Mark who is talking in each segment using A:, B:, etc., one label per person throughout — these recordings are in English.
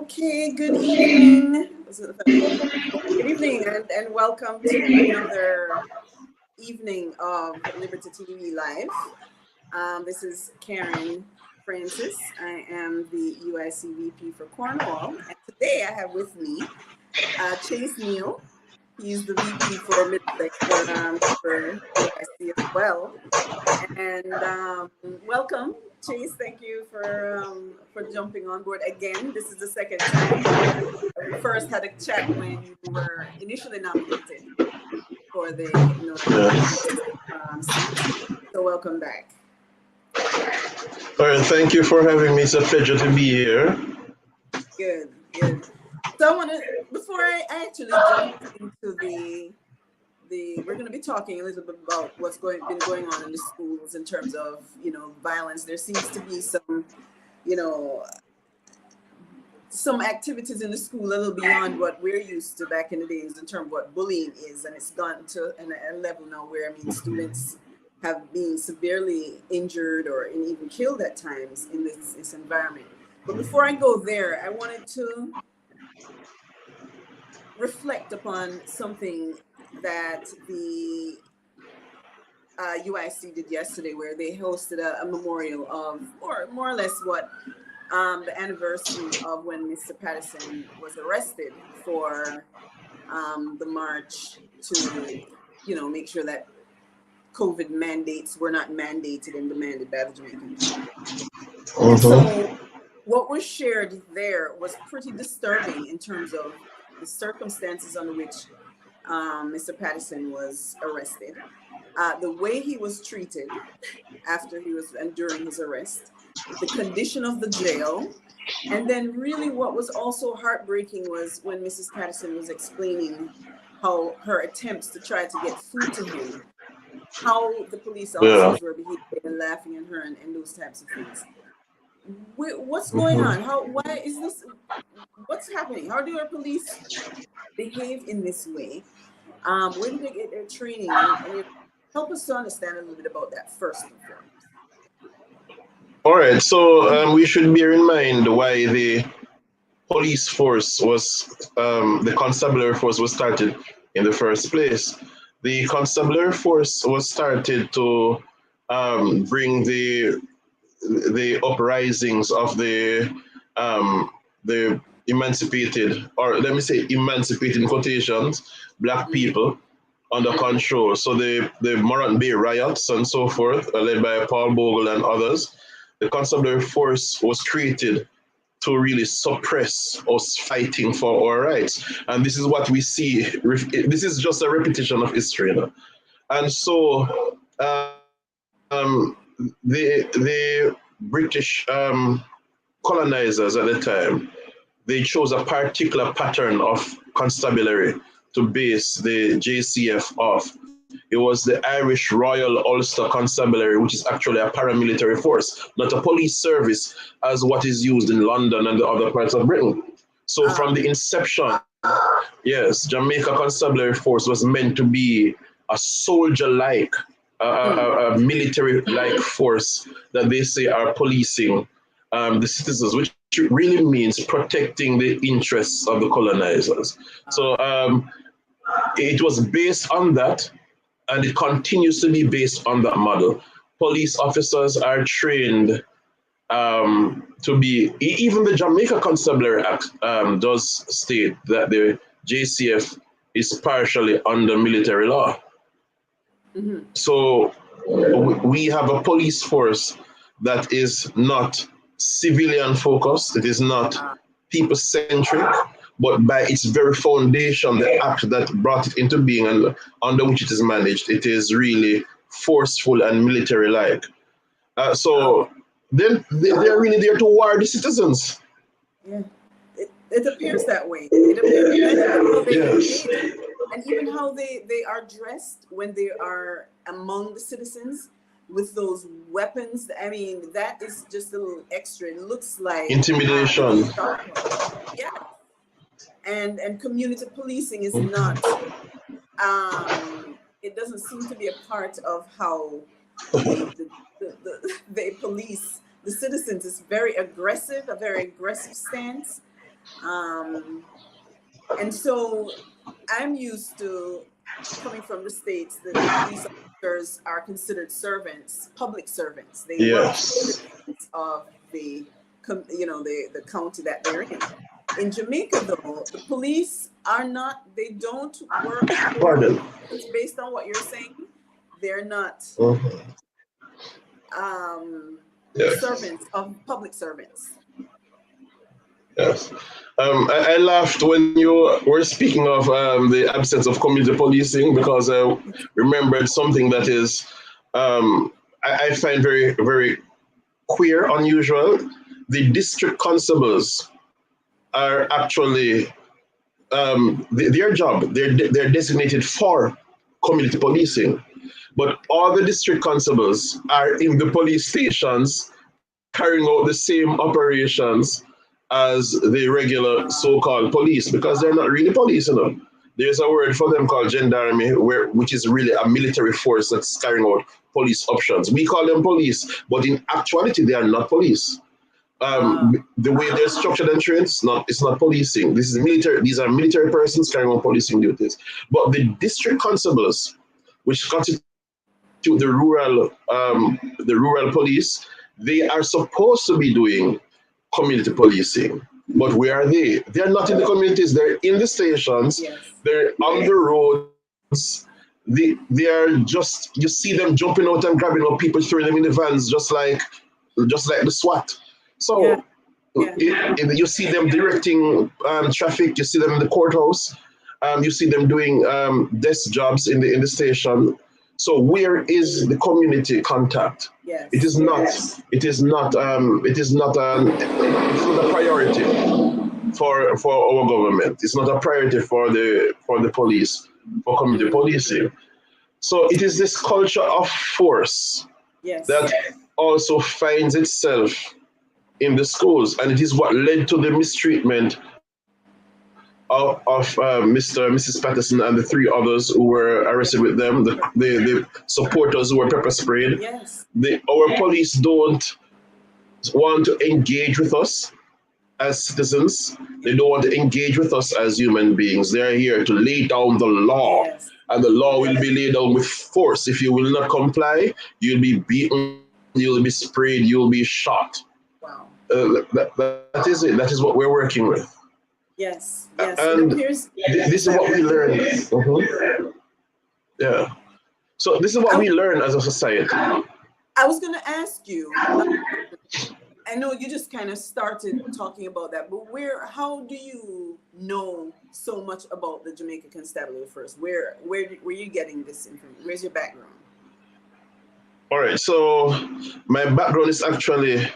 A: Okay, good evening. Good evening and welcome to another evening of Liberty TV Live. This is Karen Francis. I am the UIC VP for Cornwall. And today I have with me Chase Neal. He's the VP for Middlesex for UIC as well. And welcome, Chase. Thank you for jumping on board again. This is the second time. We first had a chat when you were initially nominated for the seat. So welcome back.
B: All right, thank you for having me. It's a pleasure to be here.
A: Good. So I want to, before I actually jump into we're going to be talking a little bit about what's been going on in the schools in terms of, violence. There seems to be some activities in the school a little beyond what we're used to back in the days in terms of what bullying is. And it's gotten to a level now where, students have been severely injured or even killed at times in this environment. But before I go there, I wanted to reflect upon something that the UIC did yesterday, where they hosted a memorial of, or more or less what the anniversary of when Mr. Patterson was arrested for the march to, make sure that COVID mandates were not mandated and demanded by the Jamaican people. And so what was shared there was pretty disturbing in terms of the circumstances under which Mr. Patterson was arrested, the way he was treated after he was and during his arrest, the condition of the jail, and then really what was also heartbreaking was when Mrs. Patterson was explaining how her attempts to try to get food to him, how the police officers were behaving and laughing at her and those types of things. What's going on? Why is this? What's happening? How do our police behave in this way? Where do they get their training? And help us to understand a little bit about that first and foremost.
B: All right, so we should bear in mind why the police force the constabulary force was started in the first place. The constabulary force was started to bring the uprisings of the emancipated, or let me say emancipated in quotations, Black people under control. So the Morant Bay riots and so forth, led by Paul Bogle and others, the constabulary force was created to really suppress us fighting for our rights. And this is what we see. This is just a repetition of history. And so the British colonizers at the time, they chose a particular pattern of constabulary to base the JCF off. It was the Irish Royal Ulster Constabulary, which is actually a paramilitary force, not a police service as what is used in London and the other parts of Britain. So from the inception, yes, Jamaica Constabulary Force was meant to be a soldier-like, a military-like force that they say are policing the citizens, which really means protecting the interests of the colonizers. So it was based on that, and it continues to be based on that model. Police officers are trained to be, even the Jamaica Constabulary Act does state that the JCF is partially under military law. So we have a police force that is not civilian focused, it is not people centric, but by its very foundation, the act that brought it into being and under which it is managed, it is really forceful and military-like. So they're really there to war the citizens.
A: Yeah, it appears that way. It appears and even how they are dressed when they are among the citizens with those weapons. I mean, that is just a little extra. It looks like
B: intimidation.
A: Yeah. And community policing is not, it doesn't seem to be a part of how they police the citizens. It's very aggressive, a very aggressive stance. And so I'm used to coming from the States that the police officers are considered servants, public servants. They work for the
B: Yes.
A: citizens of the, the county that they're in. In Jamaica, though, the police are not, they don't work for,
B: Pardon.
A: based on what you're saying, they're not
B: Mhm. Yes.
A: servants of public servants.
B: Yes. I laughed when you were speaking of the absence of community policing because I remembered something that is, I find very, very queer, unusual. The district constables are actually, their job, they're designated for community policing. But all the district constables are in the police stations carrying out the same operations as the regular so-called police because they're not really police, you know. There's a word for them called gendarmerie, which is really a military force that's carrying out police options. We call them police, but in actuality, they are not police. The way they're structured and trained, it's not policing. This is military. These are military persons carrying out policing duties. But the district constables, which constitute the rural police, they are supposed to be doing community policing. But where are they? They are not in the communities. They're in the stations.
A: Yes.
B: They're on the roads. They are just, you see them jumping out and grabbing up people, throwing them in the vans, just like the SWAT. So you see them directing traffic. You see them in the courthouse. You see them doing desk jobs in the station. So where is the community contact?
A: Yes.
B: It is not. It is not. It is not. It's not a priority for our government. It's not a priority for the police, for community policing. So it is this culture of force that also finds itself in the schools, and it is what led to the mistreatment of Mr. and Mrs. Patterson and the three others who were arrested with them, the supporters who were pepper sprayed.
A: Yes.
B: Our police don't want to engage with us as citizens. They don't want to engage with us as human beings. They are here to lay down the law, and the law will be laid down with force. If you will not comply, you'll be beaten, you'll be sprayed, you'll be shot.
A: Wow.
B: That is it. That is what we're working with.
A: Yes.
B: And this is what we learn. Yeah. So this is what we learn as a society.
A: I was going to ask you, I know you just kind of started talking about that, but how do you know so much about the Jamaica Constabulary first? Where were you getting this information? Where's your background?
B: All right. So my background is actually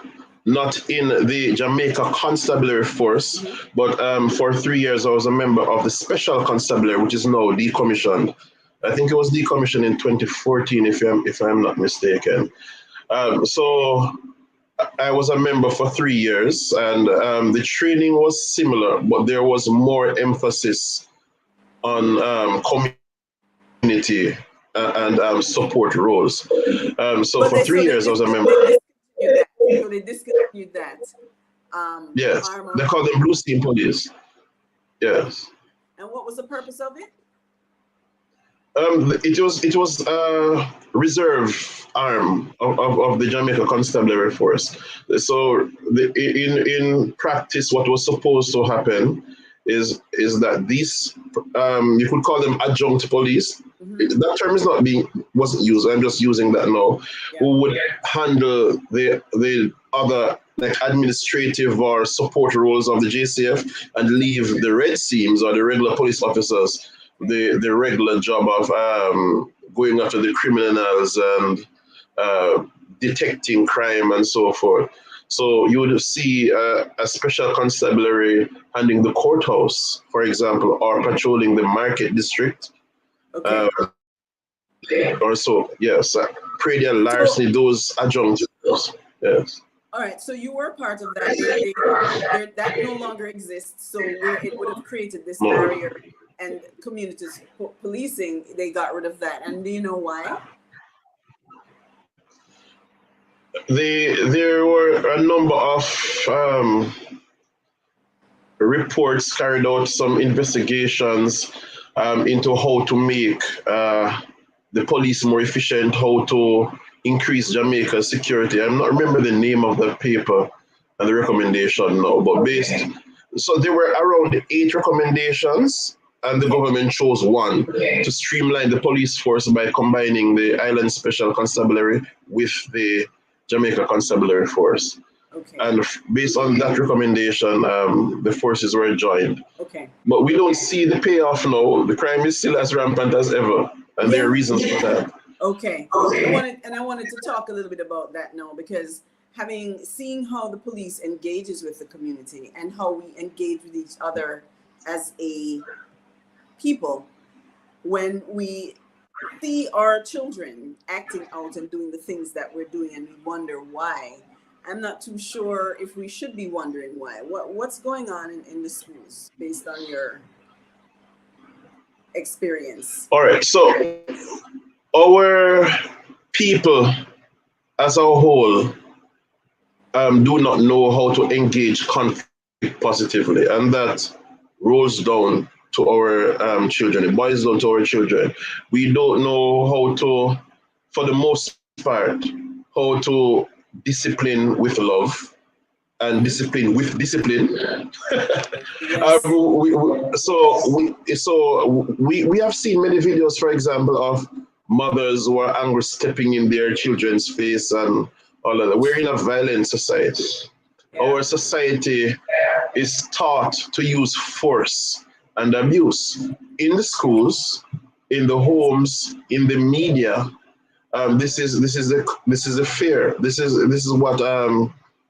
B: not in the Jamaica Constabulary Force, but for 3 years I was a member of the Special Constabulary, which is now decommissioned. I think it was decommissioned in 2014, if I'm not mistaken. So I was a member for 3 years, and the training was similar, but there was more emphasis on community and support roles. So for 3 years I was a member.
A: So they discontinued that.
B: Yes, they call them Blue Steam Police. Yes.
A: And what was the purpose of it?
B: It was a reserve arm of the Jamaica Constabulary Force. So in practice, what was supposed to happen is that these you could call them adjunct police. That term wasn't used. I'm just using that now. Who would handle the other like administrative or support roles of the JCF and leave the red seams or the regular police officers the regular job of going after the criminals and detecting crime and so forth. So you would see a special constabulary handling the courthouse, for example, or patrolling the market district. Or so, yes, Pradial, larceny, those adjunct. Yes.
A: All right, so you were part of that. That no longer exists. So where it would have created this barrier and communities policing, they got rid of that. And do you know why? There
B: were a number of reports, carried out some investigations into how to make the police more efficient, how to increase Jamaica's security. I'm not remember the name of the paper and the recommendation now, but so there were around 8 recommendations, and the government chose one to streamline the police force by combining the Island Special Constabulary with the Jamaica Constabulary Force.
A: Okay.
B: And based on that recommendation, the forces were joined.
A: Okay.
B: But we don't see the payoff now. The crime is still as rampant as ever, and there are reasons for that.
A: Okay. I wanted to talk a little bit about that now, because seeing how the police engages with the community and how we engage with each other as a people, when we see our children acting out and doing the things that we're doing and we wonder why, I'm not too sure if we should be wondering why. What's going on in the schools based on your experience?
B: All right, so our people as a whole do not know how to engage conflict positively, and that rolls down to our children. It boils down to our children. We don't know how to, for the most part, how to discipline with love and discipline with discipline.
A: Yes.
B: We have seen many videos, for example, of mothers who are angry stepping in their children's face and all of that. We're in a violent society.
A: Yeah.
B: Our society is taught to use force and abuse in the schools, in the homes, in the media. This is a fear. This is what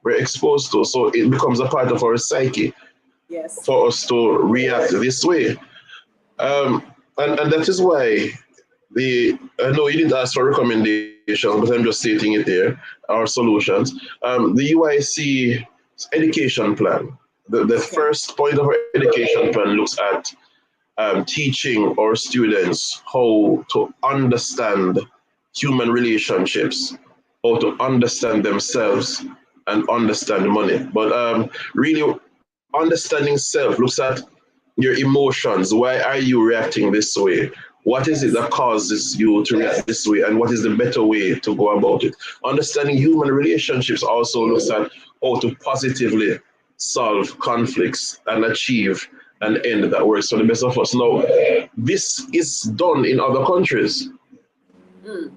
B: we're exposed to. So it becomes a part of our psyche.
A: Yes.
B: For us to react this way. And that is why I know you didn't ask for recommendations, but I'm just stating it there, our solutions. The UIC education plan, the first point of our education plan looks at teaching our students how to understand human relationships, how to understand themselves and understand money. But really, understanding self looks at your emotions. Why are you reacting this way? What is it that causes you to react this way? And what is the better way to go about it? Understanding human relationships also looks at how to positively solve conflicts and achieve an end that works for the best of us. Now, this is done in other countries.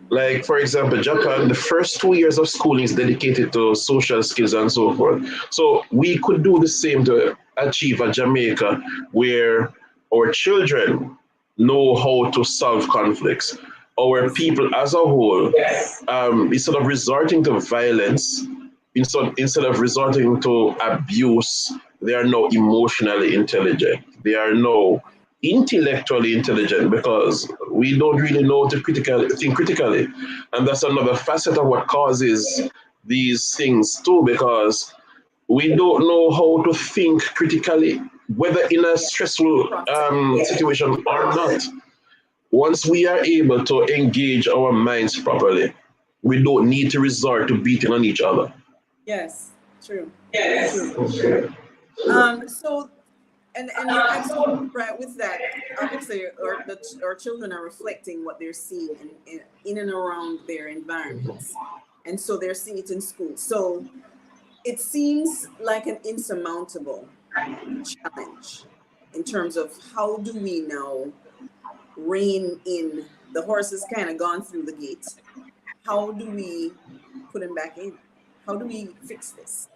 B: Like, for example, Japan, the first 2 years of schooling is dedicated to social skills and so forth. So we could do the same to achieve a Jamaica where our children know how to solve conflicts. Our people as a whole, instead of resorting to violence, instead of resorting to abuse, they are now emotionally intelligent. They are now intellectually intelligent because we don't really know to think critically. And that's another facet of what causes these things too, because we don't know how to think critically, whether in a stressful situation or not. Once we are able to engage our minds properly, we don't need to resort to beating on each other.
A: Yes, true. Yes. True. So, and you're absolutely right with that. Obviously, our children are reflecting what they're seeing in and around their environments, and so they're seeing it in school. So it seems like an insurmountable challenge in terms of how do we now rein in the horse has kind of gone through the gate. How do we put him back in? How do we fix this?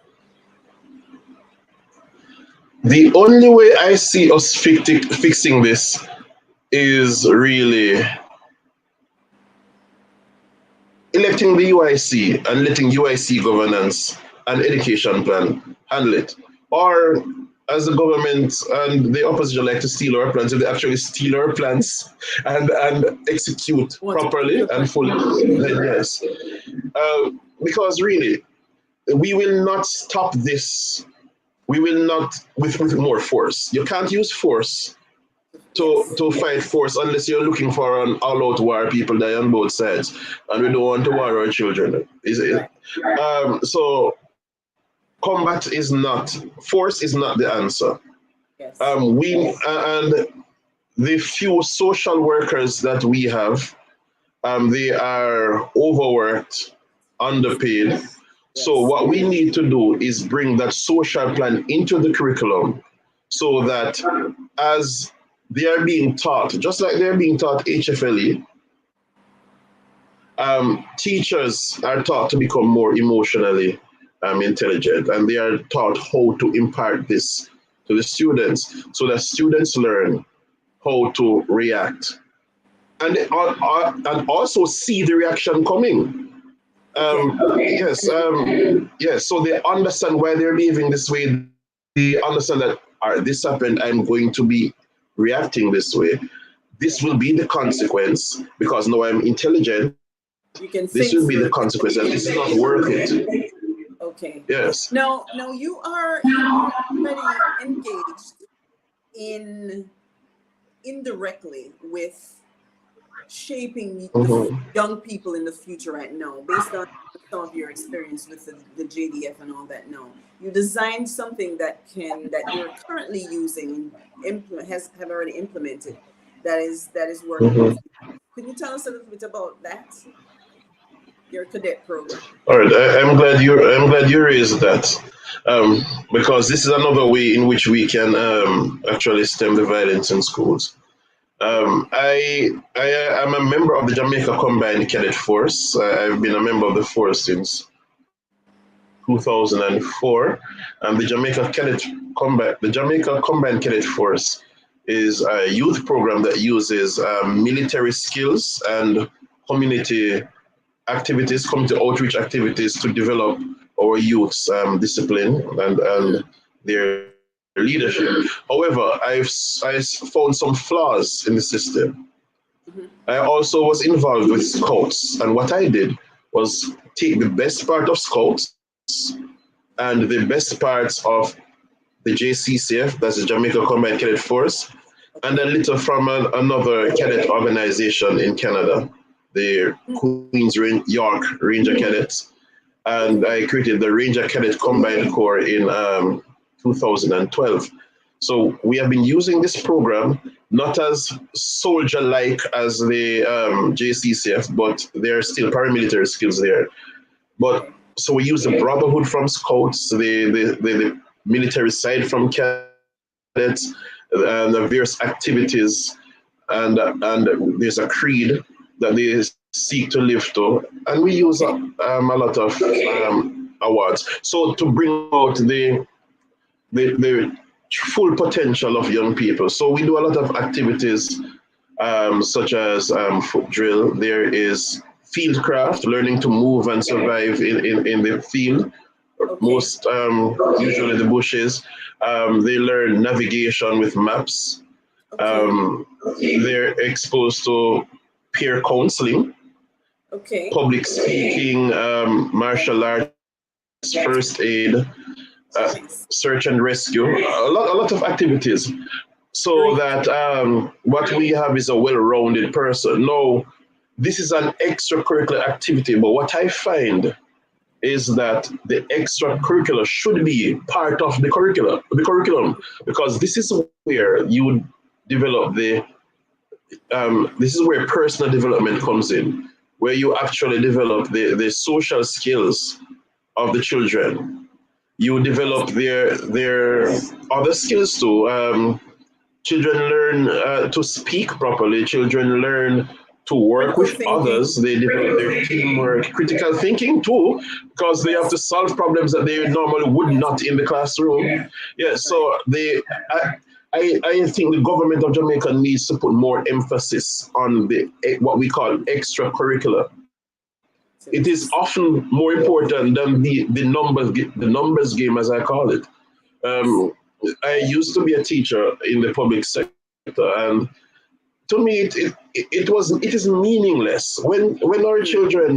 B: The only way I see us fixing this is really electing the UIC and letting UIC governance and education plan handle it. Or as the government and the opposition like to steal our plans, if they actually steal our plans and execute properly and fully, then yes. Because really, we will not stop this. We will not with more force. You can't use force to fight force unless you're looking for an all-out war. People die on both sides, and we don't want to war our children. So combat is not, force is not the answer.
A: Yes.
B: And the few social workers that we have, they are overworked, underpaid. So
A: Yes.
B: what we need to do is bring that social plan into the curriculum so that as they are being taught, just like they're being taught HFLE, teachers are taught to become more emotionally intelligent, and they are taught how to impart this to the students so that students learn how to react and also see the reaction coming.
A: Okay.
B: Yes. So they understand why they're behaving this way. They understand that, all right, this happened. I'm going to be reacting this way. This will be the consequence because now I'm intelligent.
A: You can
B: This
A: think
B: will be
A: through
B: the
A: it.
B: consequence, and this is not worth it.
A: Okay.
B: Yes.
A: Now, you are already engaged in indirectly with shaping the
B: Mhm.
A: young people in the future right now, based on some of your experience with the JDF and all that. Now, you designed something that you're currently using and have already implemented that is working
B: Mhm.
A: with you. Can you tell us a little bit about that? Your cadet program.
B: All right, I'm glad you raised that, um, because this is another way in which we can actually stem the violence in schools. I am a member of the Jamaica Combined Cadet Force. I've been a member of the force since 2004, and the Jamaica Combined Cadet Force is a youth program that uses military skills and community community outreach activities to develop our youth's discipline and their leadership. However, I found some flaws in the system.
A: Hmm.
B: I also was involved with Scouts, and what I did was take the best part of Scouts and the best parts of the JCCF, that's the Jamaica Combined Cadet Force, and a
A: Okay.
B: little from another cadet organization in Canada, the Queen's York Ranger Cadets, and I
A: Okay.
B: created the Ranger Cadet Combined Corps in 2012. So we have been using this program not as soldier-like as the JCCF, but there are still paramilitary skills there. But
A: Okay.
B: so we use the brotherhood from Scouts, the military side from cadets, and the various activities, and there's a creed that they seek to live to, and we use
A: Okay.
B: a lot of awards. So to bring out the full potential of young people. So we do a lot of activities such as foot drill. There is fieldcraft, learning to move and survive in the field,
A: Okay.
B: most usually the bushes. They learn navigation with maps.
A: Okay.
B: Um, they're exposed to peer counseling,
A: Okay.
B: public speaking, martial arts, first aid,
A: Nice.
B: search and rescue, a lot of activities, so
A: Great.
B: that what we have is a well-rounded person. No, this is an extracurricular activity, but what I find is that the extracurricular should be part of the curriculum, because this is where you develop this is where personal development comes in, where you actually develop the social skills of the children. You
A: Yes.
B: develop their other skills too. Children learn to speak properly. Children learn to work
A: Critical
B: with
A: thinking.
B: others. They develop their teamwork, critical thinking too, because they have
A: Yes.
B: to solve problems that they normally would not in the classroom. Yeah,
A: That's right.
B: so I think the government of Jamaica needs to put more emphasis on what we call extracurricular. It is
A: Activities.
B: often more important than the numbers game, as I call it.
A: Yes.
B: Um, I used to be a teacher in the public sector, and to me, it is meaningless when our
A: Mm.
B: children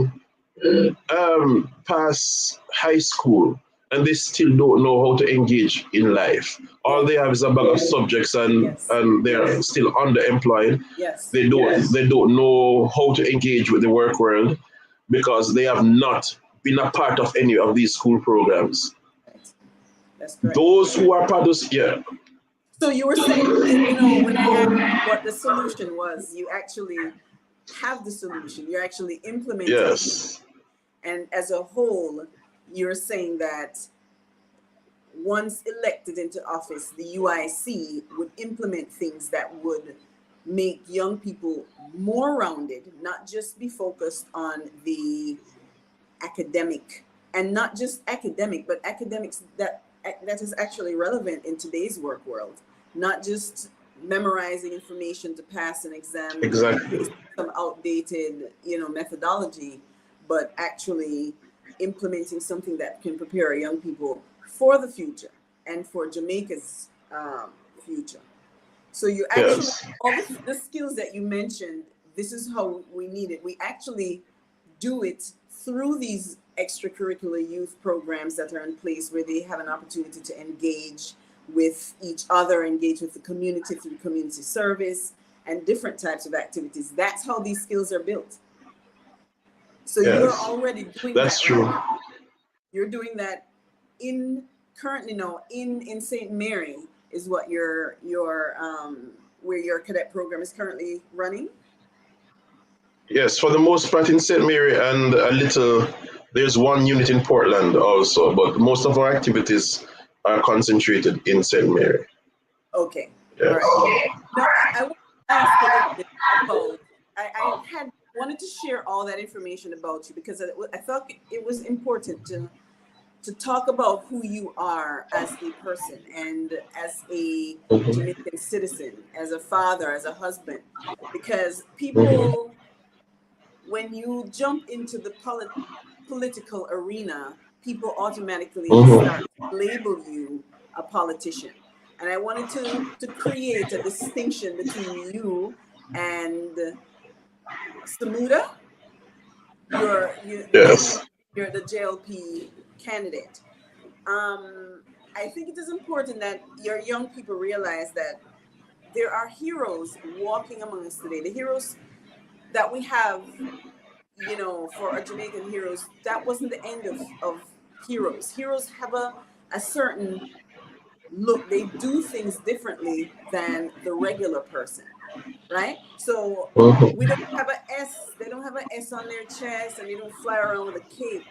B: pass high school and they still don't know how to engage in life. All
A: Yeah.
B: they have is a bag of subjects, and
A: Yes.
B: and they're still underemployed.
A: Yes.
B: They don't know how to engage with the work world because they have not been a part of any of these school programs.
A: Right. That's correct.
B: Those who are part of, yeah,
A: So you were saying, you know, when I asked what the solution was, you actually have the solution. You're actually implementing it.
B: Yes.
A: And as a whole, you're saying that once elected into office, the UIC would implement things that would make young people more rounded, not just be focused on the academic, and not just academic, but academics that is actually relevant in today's work world, not just memorizing information to pass an exam
B: Exactly.
A: based on some outdated, you know, methodology, but actually implementing something that can prepare young people for the future and for Jamaica's future. So you actually,
B: Yes.
A: all the skills that you mentioned, this is how we need it. We actually do it through these extracurricular youth programs that are in place, where they have an opportunity to engage with each other, engage with the community through community service and different types of activities. That's how these skills are built. So you're
B: Yes.
A: already doing
B: That's
A: that right
B: true.
A: now. You're doing that in currently now in St. Mary is what your where your cadet program is currently running.
B: Yes, for the most part in St. Mary, and a little, there's one unit in Portland also, but most of our activities are concentrated in St. Mary.
A: Okay. All
B: Yes.
A: right. Now I want to ask a little bit about. I had wanted to share all that information about you because I thought it was important to talk about who you are as a person and as a
B: Mhm.
A: Jamaican citizen, as a father, as a husband, because
B: Mhm.
A: people, when you jump into the political arena, people automatically
B: Mhm.
A: start to label you a politician. And I wanted to create a distinction between you and Samuda. The young
B: Yes.
A: lady, you're the JLP candidate. I think it is important that your young people realize that there are heroes walking among us today. The heroes that we have, you know, for our Jamaican heroes, that wasn't the end of heroes. Heroes have a certain look. They do things differently than the regular person, right? So we
B: Mhm.
A: don't have a S, they don't have an S on their chest and they don't fly around with a cape.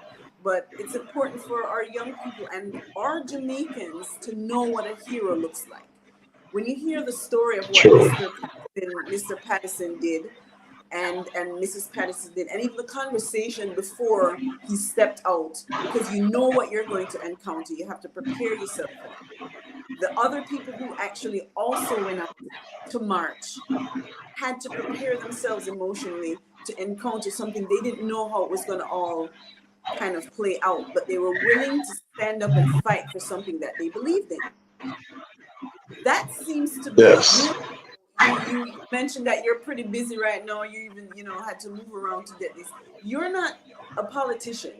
A: But it's important for our young people and our Jamaicans to know what a hero looks like. When you hear the story of what
B: True.
A: Mr. Patterson did and Mrs. Patterson did, and even the conversation before he stepped out, because you know what you're going to encounter. You have to prepare yourself for that. The other people who actually also went out to march had to prepare themselves emotionally to encounter something they didn't know how it was going to all kind of play out, but they were willing to stand up and fight for something that they believed in. That seems to be
B: Yes.
A: you. You mentioned that you're pretty busy right now. You even, you know, had to move around to get this. You're not a politician.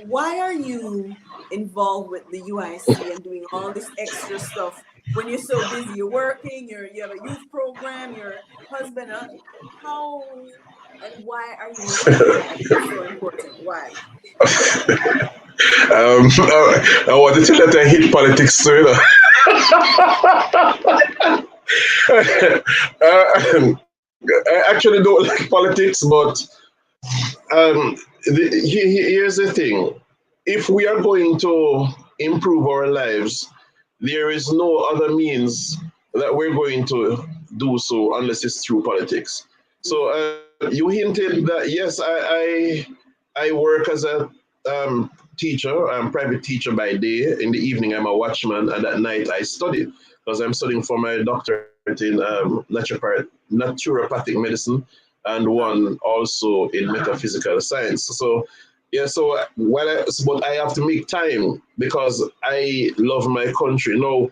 A: Why are you involved with the UIC and doing all this extra stuff when you're so busy? You're working, you have a youth program, your husband, how and why are you making that so important? Why?
B: I wanted to let I hit politics too, you know. I actually don't like politics, but here's the thing. If we are going to improve our lives, there is no other means that we're going to do so unless it's through politics. So
A: Mm-hmm.
B: you hinted that yes, I work as a teacher. I'm a private teacher by day. In the evening, I'm a watchman, and at night I study because I'm studying for my doctorate in naturopathic medicine and
A: Wow.
B: one also in metaphysical science. So yeah, so but I have to make time because I love my country. Now,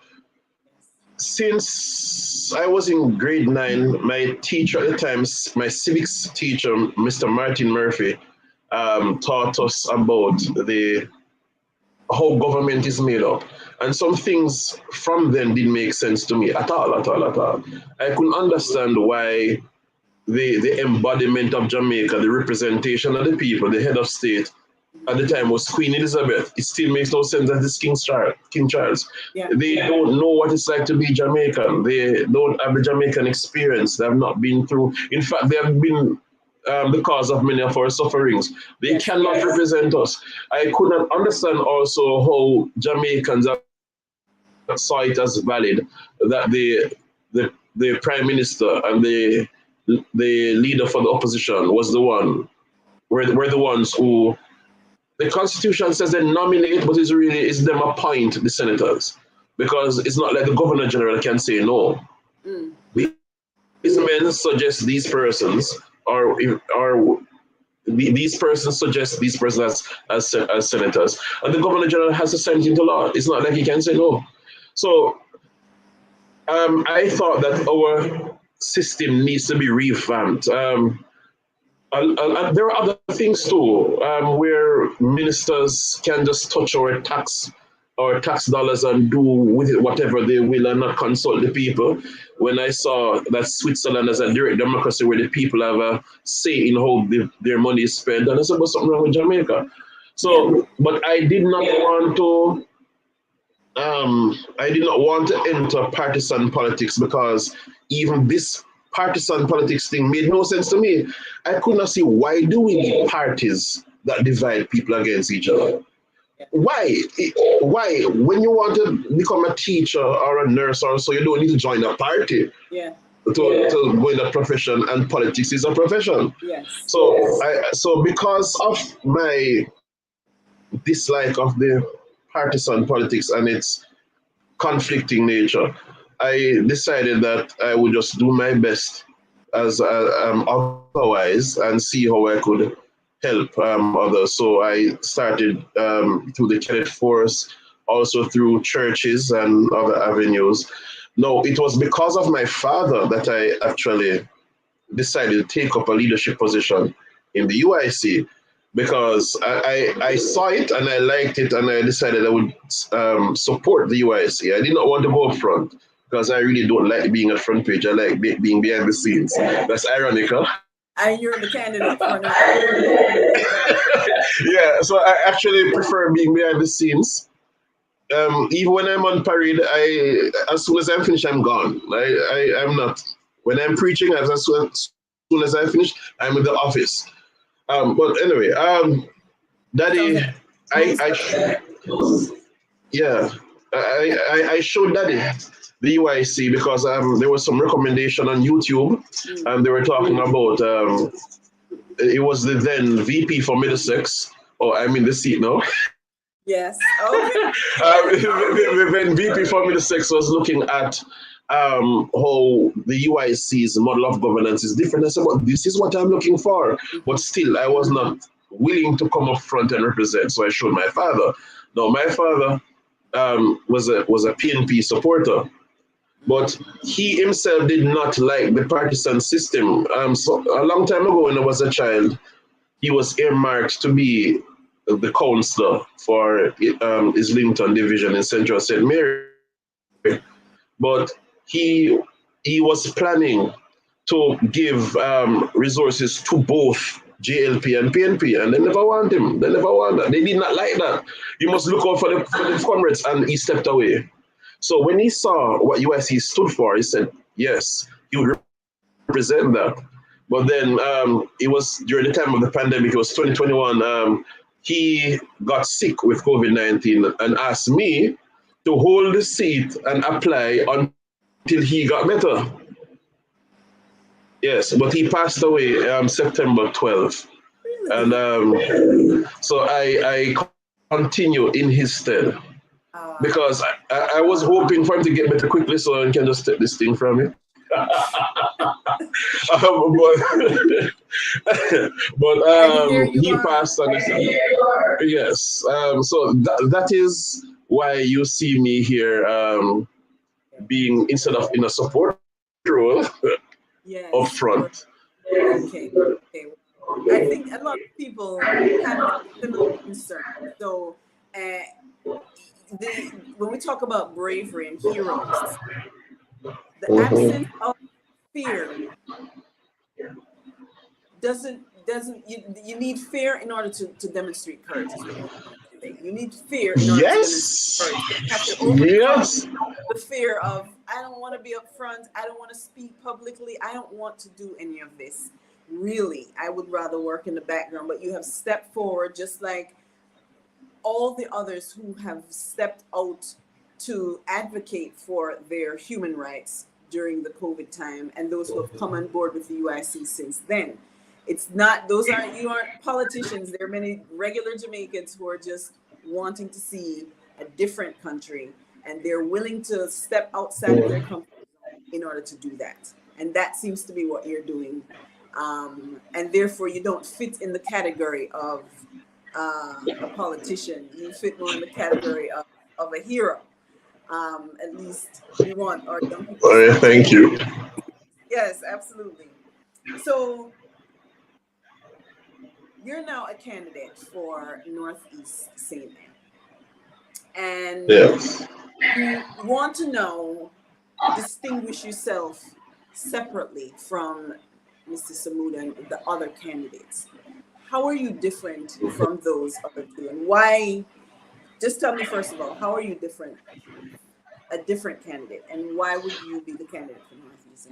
B: since I was in grade 9, my teacher at the time, my civics teacher, Mr. Martin Murphy, taught us about the how government is made up. And some things from them didn't make sense to me at all, at all, at all. I couldn't understand why the embodiment of Jamaica, the representation of the people, the head of state, at the time was Queen Elizabeth. It still makes no sense that it's King Charles.
A: Yeah.
B: They don't know what it's like to be Jamaican. They don't have the Jamaican experience. They have not been through. In fact, they have been the cause of many of our sufferings. They cannot represent us. I could not understand also how Jamaicans saw it as valid that the Prime Minister and the leader for the opposition were the ones who the Constitution says they nominate, but it's them appoint the senators, because it's not like the Governor General can say no. These men suggest these persons, or these persons suggest these persons as senators, and the Governor General has to sign it into law. It's not like he can say no. So I thought that our system needs to be revamped. And there are other things too, where ministers can just touch our tax dollars and do with it whatever they will and not consult the people. When I saw that Switzerland has a direct democracy where the people have a say in how their money is spent, and I said, "But something wrong with Jamaica." So, but I did not want to enter partisan politics, because even this partisan politics thing made no sense to me. I could not see, why do we need parties that divide people against each other? Why? Why? When you want to become a teacher or a nurse or so, you don't need to join a party. To go in a profession, and politics is a profession. So because of my dislike of the partisan politics and its conflicting nature, I decided that I would just do my best as otherwise and see how I could help others. So I started through the cadet force, also through churches and other avenues. No, it was because of my father that I actually decided to take up a leadership position in the UIC, because I saw it and I liked it, and I decided I would support the UIC. I did not want to go up front, because I really don't like being at front page. I like being behind the scenes. That's ironical.
A: And you're the candidate for now.
B: Yeah, so I actually prefer being behind the scenes. Even when I'm on parade, as soon as I'm finished, I'm gone. I'm not. When I'm preaching, as soon as I finish, I'm in the office. But anyway, Daddy, I showed Daddy the UIC, because there was some recommendation on YouTube, and they were talking about it was the then VP for Middlesex. Oh, I'm in the seat now.
A: Yes. Okay.
B: When VP for Middlesex was looking at how the UIC's model of governance is different, I said, "Well, this is what I'm looking for." But still, I was not willing to come up front and represent. So I showed my father. Now, my father was a PNP supporter, but he himself did not like the partisan system. So a long time ago, when I was a child, he was earmarked to be the counselor for Islington Division in Central St. Mary. But he was planning to give resources to both JLP and PNP, and they never want him. They never want that. They did not like that. You must look out for the comrades, and he stepped away. So when he saw what UIC stood for, he said, yes, he would represent that. But then it was during the time of the pandemic, it was 2021, he got sick with COVID-19 and asked me to hold the seat and apply until he got better. Yes, but he passed away September 12th. And so I continue in his stead. Because I was hoping for him to get better quickly so I can just take this thing from you. But he passed on yes. So that is why you see me here being, instead of in a support role, up front.
A: Okay. I think a lot of people have similar concern. So when we talk about bravery and heroes, the absence of fear doesn't, you need fear in order to demonstrate courage. Is what you want to say. You need fear in order to demonstrate
B: Yes.
A: courage. You have to overcome
B: Yes.
A: the fear of, I don't want to be up front, I don't want to speak publicly, I don't want to do any of this. Really, I would rather work in the background. But you have stepped forward, just like all the others who have stepped out to advocate for their human rights during the COVID time, and those who have come on board with the UIC since then. It's not, those aren't, you aren't politicians. There are many regular Jamaicans who are just wanting to see a different country, and they're willing to step outside of their comfort zone in order to do that. And that seems to be what you're doing. And therefore, you don't fit in the category of a politician. You fit more in the category of a hero. At least we want our young people to start
B: Thank you.
A: Yes, absolutely. So you're now a candidate for Northeast St. And
B: Yes.
A: you want to know, distinguish yourself separately from Mr. Samuda and the other candidates. How are you different from those other two, and why? Just tell me first of all, how are you different, a different candidate, and why would you be the candidate for Northeast?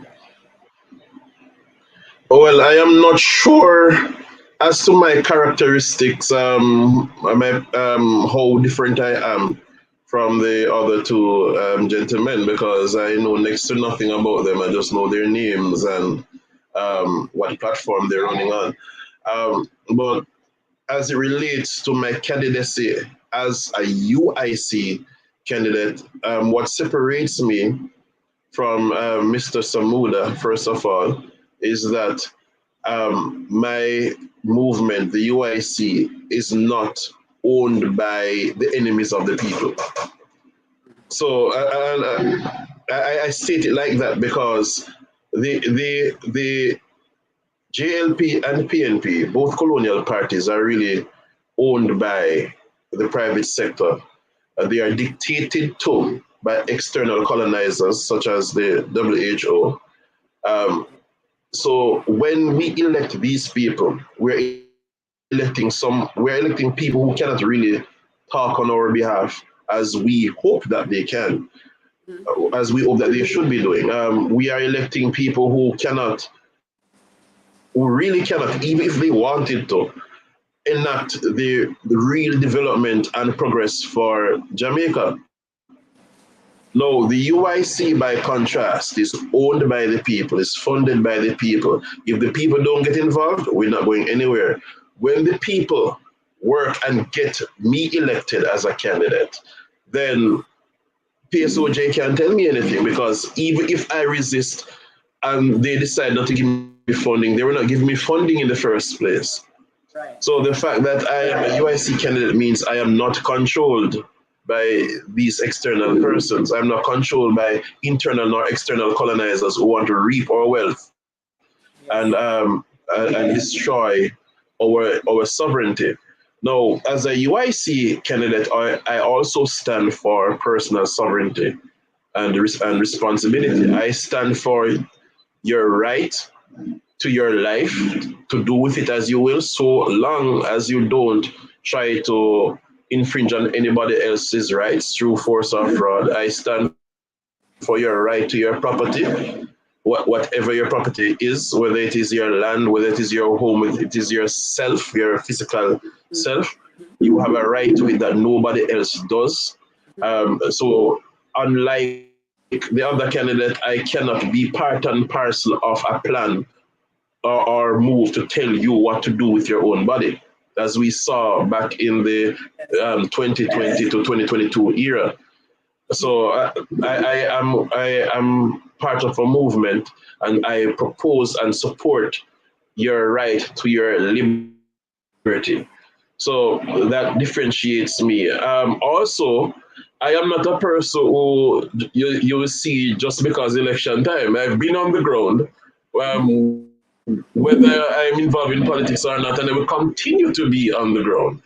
B: Well, I am not sure as to my characteristics, how different I am from the other two gentlemen, because I know next to nothing about them. I just know their names and what platform they're running on. But as it relates to my candidacy as a UIC candidate, what separates me from Mr. Samuda, first of all, is that my movement, the UIC, is not owned by the enemies of the people. So I state it like that because the JLP and PNP, both colonial parties, are really owned by the private sector. They are dictated to by external colonizers such as the WHO. So when we elect these people, we're electing people who cannot really talk on our behalf as we hope that they can, as we hope that they should be doing. We are electing people who really cannot, even if they wanted to, enact the real development and progress for Jamaica. No, the UIC, by contrast, is owned by the people, is funded by the people. If the people don't get involved, we're not going anywhere. When the people work and get me elected as a candidate, then PSOJ can't tell me anything, because even if I resist and they decide not to give me funding, they will not give me funding in the first place.
A: Right.
B: So the fact that I am a UIC candidate means I am not controlled by these external persons. I'm not controlled by internal nor external colonizers who want to reap our wealth and destroy our sovereignty. Now, as a UIC candidate, I also stand for personal sovereignty and responsibility. I stand for your right to your life, to do with it as you will, so long as you don't try to infringe on anybody else's rights through force or fraud. I stand for your right to your property, whatever your property is, whether it is your land, whether it is your home, whether it is yourself, your physical self. You have a right to it that nobody else does. So unlike the other candidate, I cannot be part and parcel of a plan or move to tell you what to do with your own body, as we saw back in the 2020 to 2022 era. So I am part of a movement, and I propose and support your right to your liberty. So that differentiates me. Also, I am not a person who you will see just because election time. I've been on the ground, whether I'm involved in politics or not, and I will continue to be on the ground.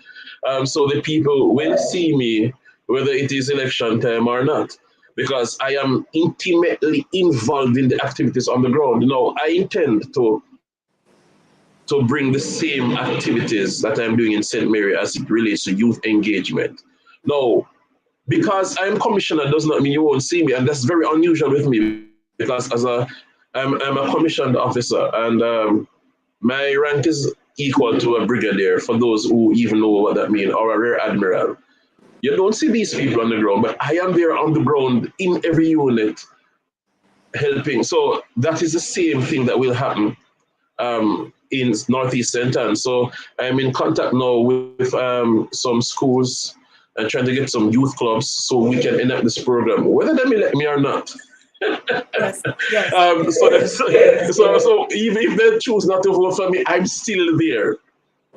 B: So the people will see me whether it is election time or not, because I am intimately involved in the activities on the ground. Now, I intend to to bring the same activities that I'm doing in St. Mary as it relates to youth engagement. Now, because I'm commissioner does not mean you won't see me, and that's very unusual with me because I'm a commissioned officer, and my rank is equal to a brigadier for those who even know what that means, or a rear admiral. You don't see these people on the ground, but I am there on the ground in every unit helping. So that is the same thing that will happen in Northeast St. Anne. So I'm in contact now with some schools and trying to get some youth clubs so we can enact this program, whether they may let me or not.
A: Yes, yes.
B: So even if they choose not to vote for me, I'm still there.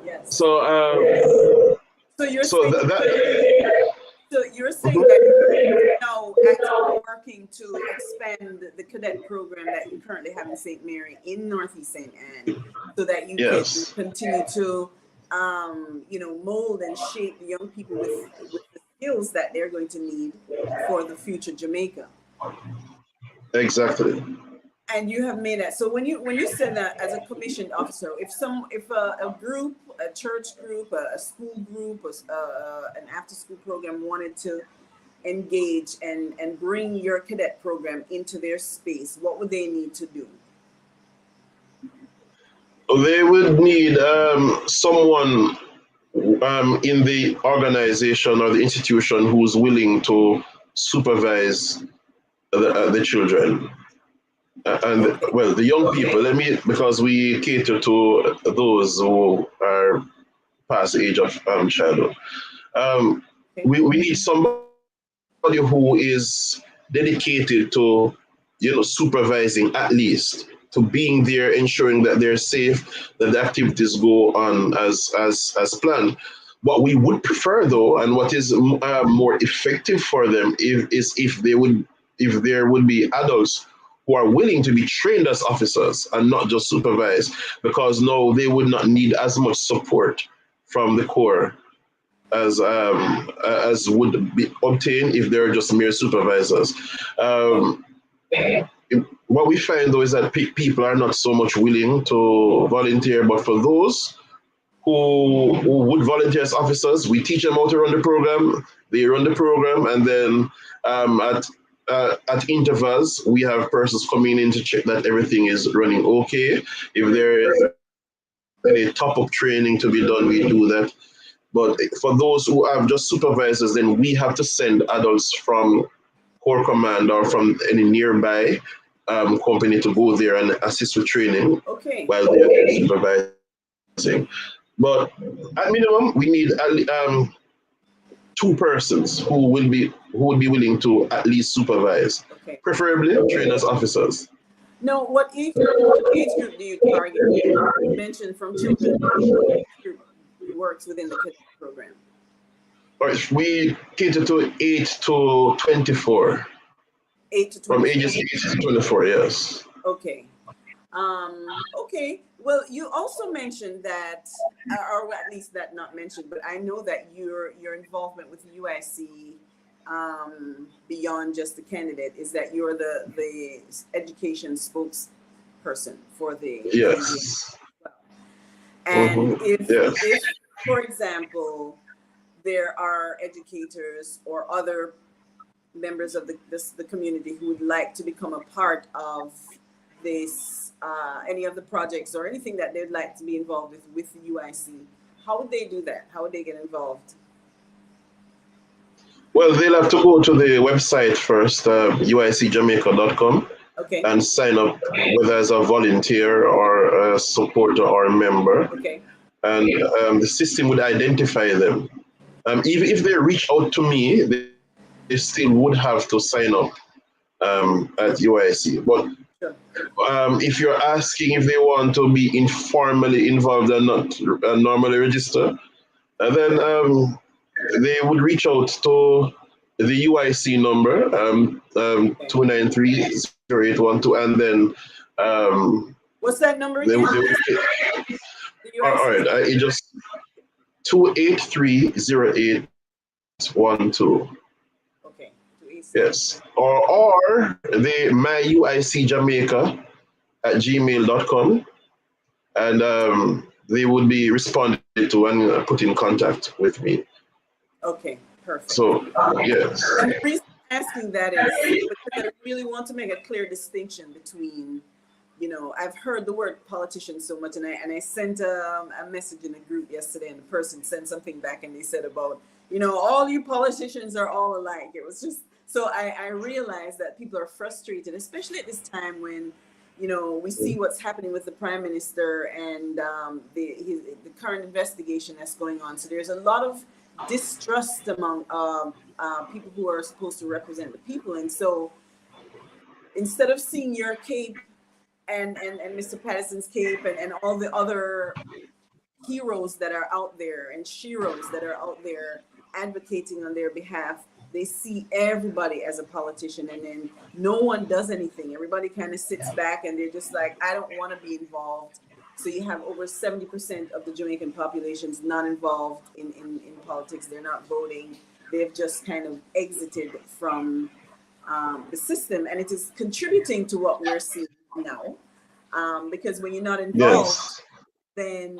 A: Yes.
B: So
A: So you're
B: so
A: saying
B: that
A: so you're saying that you're now actively working to expand the cadet program that you currently have in St. Mary in Northeast St. Anne, so that you can
B: yes,
A: continue to mold and shape the young people with the skills that they're going to need for the future Jamaica.
B: exactly.
A: And you have made that. So when you said that as a commissioned officer, if a group, a church group, a school group, an after school program wanted to engage and bring your cadet program into their space, what would they need to do?
B: They would need someone in the organization or the institution who's willing to supervise the children. And
A: Okay.
B: well, the young people, because we cater to those who are past the age of childhood. Um,
A: Okay.
B: we need somebody who is dedicated to, supervising at least, to being there, ensuring that they're safe, that the activities go on as planned. What we would prefer, though, and what is more effective for them, is if there would be adults who are willing to be trained as officers and not just supervised, because no, they would not need as much support from the Corps as would be obtained if they're just mere supervisors. Um, what we find though is that people are not so much willing to volunteer, but for those who would volunteer as officers, we teach them how to run the program. They run the program, and then at intervals, we have persons coming in to check that everything is running okay. If there is any top-up training to be done, we do that. But for those who have just supervisors, then we have to send adults from Corps Command or from any nearby company to go there and assist with training
A: Okay.
B: while they are supervising. But at minimum, we need two persons who would be willing to at least supervise,
A: Okay.
B: preferably trained as officers.
A: No, what age group do you target? You mentioned from children. What age group works within the cadet program?
B: Or we cater to 8 to 24,
A: 8 to
B: from
A: 24.
B: ages 8 to 24, yes.
A: Okay. Okay. Well, you also mentioned that, or at least that not mentioned, but I know that your involvement with UIC, beyond just the candidate, is that you're the education spokesperson for the
B: Yes.
A: and
B: Yes.
A: if for example there are educators or other members of the community who would like to become a part of this, any of the projects or anything that they'd like to be involved with the UIC, how would they do that? How would they get involved?
B: Well, they'll have to go to the website first, uicjamaica.com,
A: Okay.
B: and sign up, whether as a volunteer or a supporter or a member.
A: Okay.
B: And the system would identify them. Even if they reach out to me, they still would have to sign up at UIC. But
A: Sure.
B: if you're asking if they want to be informally involved and not normally register, then they would reach out to the UIC number, 293-0812, and then
A: What's that number
B: they
A: again?
B: would,
A: The
B: all
A: UIC?
B: right, it just 283-0812.
A: Okay.
B: Yes. Or the myuicjamaica@gmail.com. and they would be responded to and put in contact with me.
A: Okay, perfect.
B: So, yes.
A: And the reason I'm asking that is because I really want to make a clear distinction between, I've heard the word politician so much, and I sent a message in a group yesterday, and the person sent something back, and they said about, all you politicians are all alike. It was just, so I realized that people are frustrated, especially at this time when, we see what's happening with the Prime Minister and the current investigation that's going on. So there's a lot of distrust among people who are supposed to represent the people. And so instead of seeing your cape and Mr. Patterson's cape and all the other heroes that are out there and sheroes that are out there advocating on their behalf, they see everybody as a politician, and then no one does anything. Everybody kind of sits back and they're just like, I don't want to be involved. So you have over 70% of the Jamaican population is not involved in politics. They're not voting. They've just kind of exited from the system, and it is contributing to what we're seeing now. Because when you're not involved, then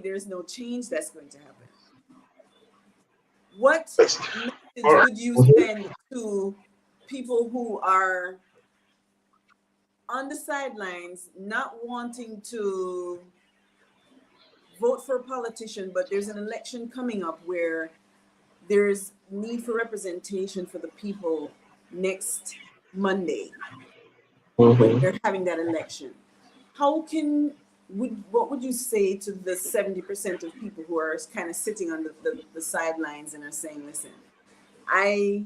A: there's no change that's going to happen. What message would you send to people who are on the sidelines, not wanting to vote for a politician, but there's an election coming up where there's need for representation for the people next Monday, when they're having that election? What would you say to the 70% of people who are kind of sitting on the sidelines and are saying, listen, I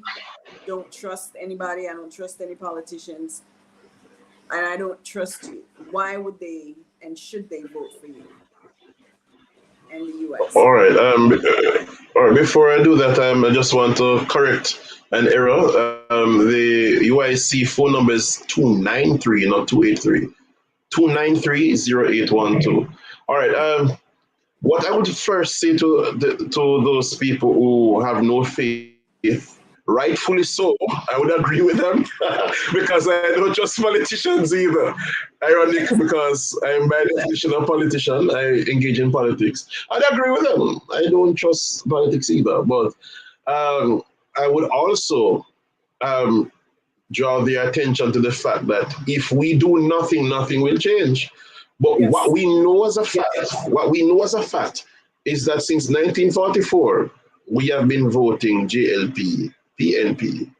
A: don't trust anybody, I don't trust any politicians, and I don't trust you. Why would they and should they vote for you and the US?
B: All right. All right. Before I do that, I just want to correct an error. The UIC phone number is 293, not 283. 293-0812. All right. What I would first say to those people who have no faith, rightfully so, I would agree with them because I don't trust politicians either. Ironic, because I'm by definition a politician. I engage in politics. I'd agree with them. I don't trust politics either. But I would also draw their attention to the fact that if we do nothing, nothing will change. But what we know as a fact, is that since 1944, we have been voting JLP, PNP.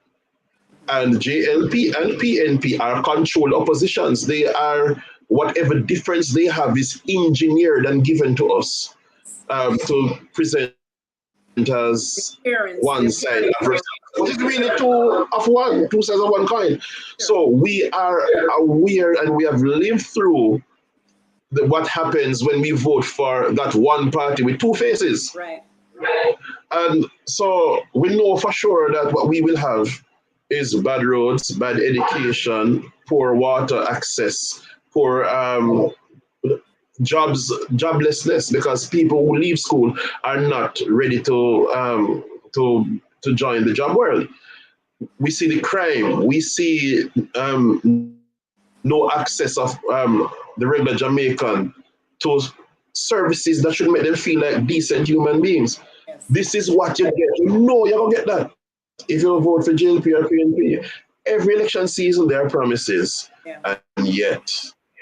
B: And JLP and PNP are controlled oppositions. They are, whatever difference they have is engineered and given to us to present as one side, but it's really two sides of one coin. So we are aware and we have lived through what happens when we vote for that one party with two faces.
A: Right.
B: And so we know for sure that what we will have is bad roads, bad education, poor water access, poor joblessness, because people who leave school are not ready to join the job world. We see the crime. We see no access of the regular Jamaican to services that should make them feel like decent human beings.
A: Yes.
B: This is what you get. You know you're gonna get that if you vote for JLP or PNP. Every election season there are promises, and yet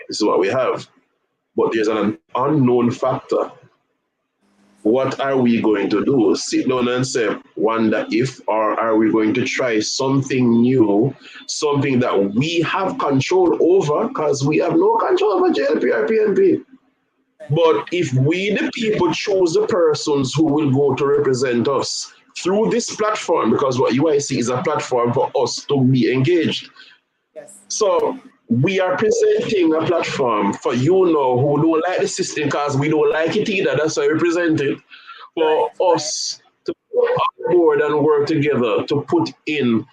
B: this is what we have. But there's an unknown factor. What are we going to do? Sit down and say, wonder if, or are we going to try something new, something that we have control over, because we have no control over JLP or PNP. But if we, the people, choose the persons who will go to represent us through this platform, because what UIC is a platform for us to be engaged.
A: Yes.
B: So we are presenting a platform for you now who don't like the system because we don't like it either. That's why we present it. For us to come on board and work together to put in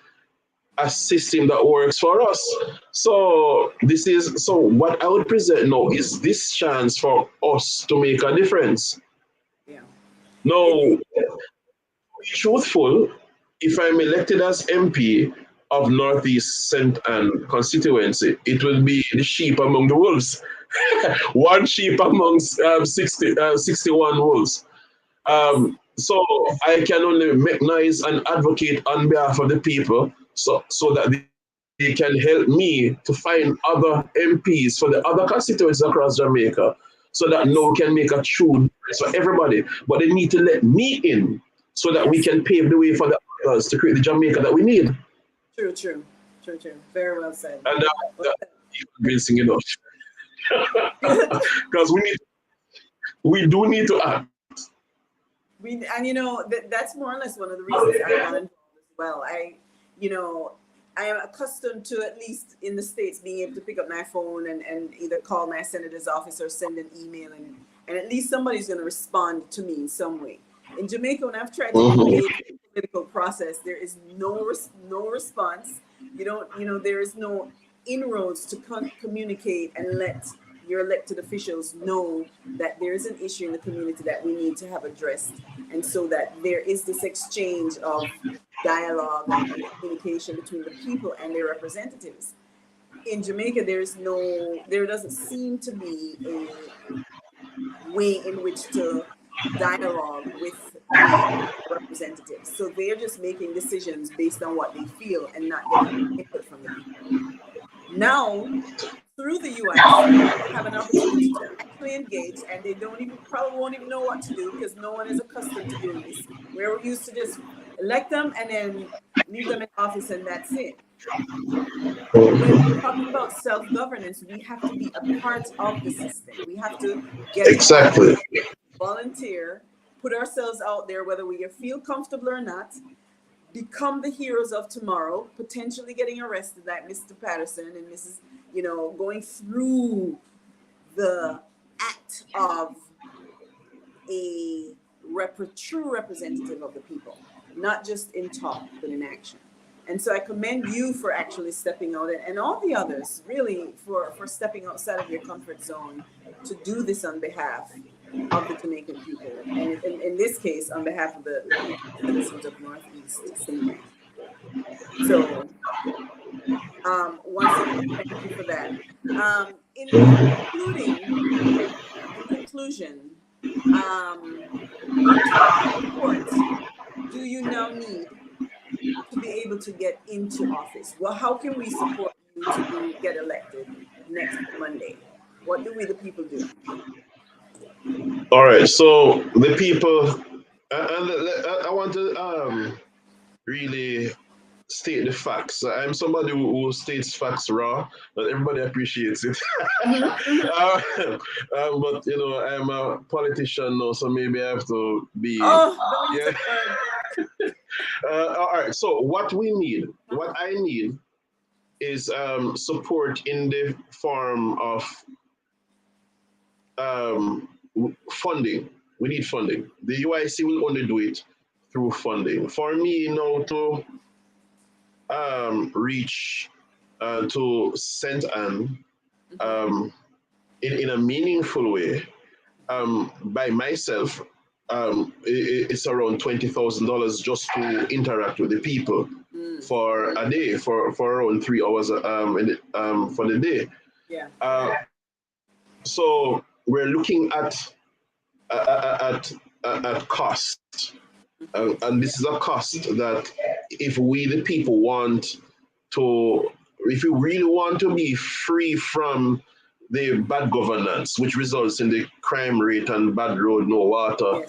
B: a system that works for us. So what I would present now is this chance for us to make a difference.
A: Yeah.
B: Now, truthful, if I'm elected as MP of Northeast St. Anne constituency, it will be the sheep among the wolves. one sheep amongst 61 wolves. So I can only make noise and advocate on behalf of the people so that they can help me to find other MPs for the other constituencies across Jamaica so that
A: Yes.
B: now we can make a true difference for everybody. But they need to let me in so that we can pave the way for the others to create the Jamaica that we need.
A: True, true, true, true. Very well said.
B: And that's convincing enough. Because we do need to act.
A: And you know that's more or less one of the reasons I got involved as well. You know, I am accustomed to, at least in the States, being able to pick up my phone and either call my senator's office or send an email, and at least somebody's going to respond to me in some way. In Jamaica, when I've tried to engage in the political process, there is no response. There is no inroads to communicate and let your elected officials know that there is an issue in the community that we need to have addressed, and so that there is this exchange of dialogue and communication between the people and their representatives. In Jamaica, there doesn't seem to be a way in which to dialogue with representatives. So they're just making decisions based on what they feel and not getting input from the people. Now, through the UIC, have an opportunity to actually engage, and they probably won't even know what to do because no one is accustomed to doing this. We're used to just elect them and then leave them in office, and that's it. When we're talking about self-governance, we have to be a part of the system. We have to get
B: exactly
A: involved, volunteer, put ourselves out there, whether we feel comfortable or not, become the heroes of tomorrow, potentially getting arrested like Mr. Patterson and Mrs., going through the act of a true representative of the people, not just in talk, but in action. And so I commend you for actually stepping out, and all the others really for stepping outside of your comfort zone to do this on behalf of the Jamaican people, and in this case, on behalf of the citizens of Northeast St. So, once again, thank you for that. In conclusion, what support do you now need to be able to get into office? Well, how can we support you to get elected next Monday? What do we, the people, do?
B: All right, so the people, and I want to really state the facts. I'm somebody who states facts raw, but everybody appreciates it. But I'm a politician now, so maybe I have to be. Yeah. All right. So what I need, is support in the form of funding. We need funding. The UIC will only do it through funding. For me now to reach to St. Anne in a meaningful way by myself, it's around $20,000 just to interact with the people for a day, for around 3 hours for the day.
A: Yeah.
B: So we're looking at cost, and this is a cost that if we the people if we really want to be free from the bad governance, which results in the crime rate and bad road, no water,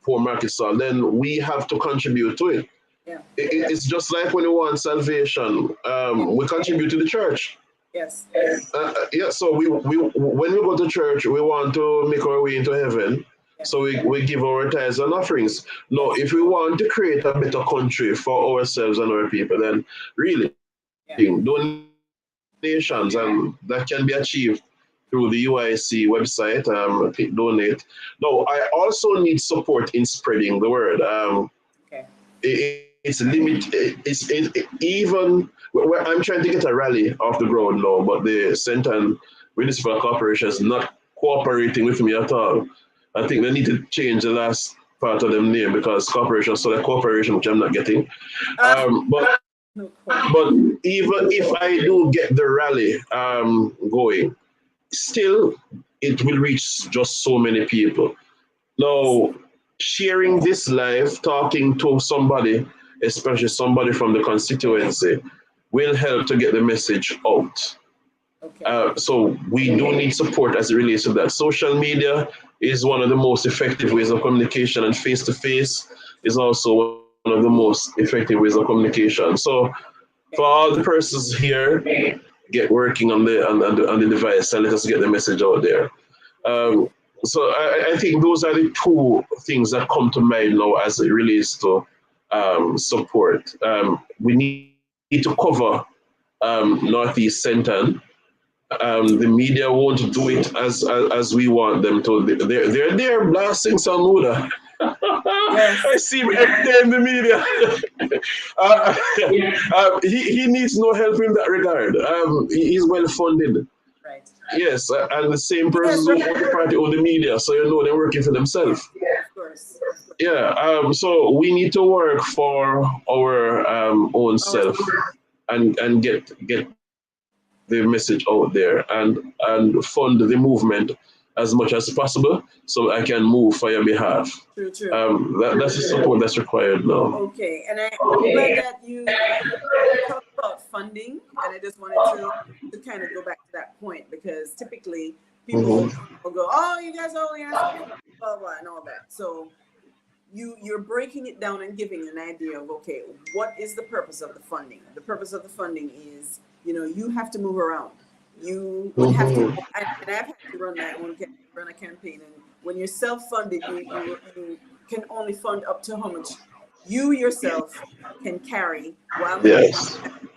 B: poor market salt, then we have to contribute to it.
A: Yeah.
B: It's just like when we want salvation, we contribute to the church.
A: Yes.
B: So we when we go to church, we want to make our way into heaven. So we give our tithes and offerings. Now, if we want to create a better country for ourselves and our people, then really donations, and that can be achieved through the UIC website, donate. Now, I also need support in spreading the word. It's even I'm trying to get a rally off the ground now, but the St. Anne Municipal Corporation is not cooperating with me at all. I think they need to change the last part of them name, because corporation, so the corporation, which I'm not getting. But even if I do get the rally going, still it will reach just so many people. Now, sharing this live, talking to somebody, especially somebody from the constituency, will help to get the message out.
A: Okay.
B: So we do need support as it relates to that. Social media is one of the most effective ways of communication, and face-to-face is also one of the most effective ways of communication. So for all the persons here, get working on the device and let us get the message out there. Um, so I think those are the two things that come to mind now as it relates to support. We need to cover Northeast Centre. The media won't do it as we want them to. They're there blasting some Muda.
A: Yes.
B: I see him every day in the media. He needs no help in that regard. He's well funded.
A: Right.
B: Yes, and the same persons
A: Yes,
B: who own the party own the media, so you know they're working for themselves.
A: of course.
B: Yeah, so we need to work for our own
A: Our,
B: self and get the message out there and fund the movement as much as possible so I can move for your behalf.
A: true.
B: That's the support that's required now.
A: Okay, and I'm glad that you talked about funding, and I just wanted to kind of go back to that point, because typically people will go, "Oh, you guys are only asking for blah blah," and all that. So you're breaking it down and giving an idea of, okay, what is the purpose of the funding? The purpose of the funding is, you have to move around. You would have to, and I've had to run my own run a campaign, and when you're self-funded, you can only fund up to how much you yourself can carry while moving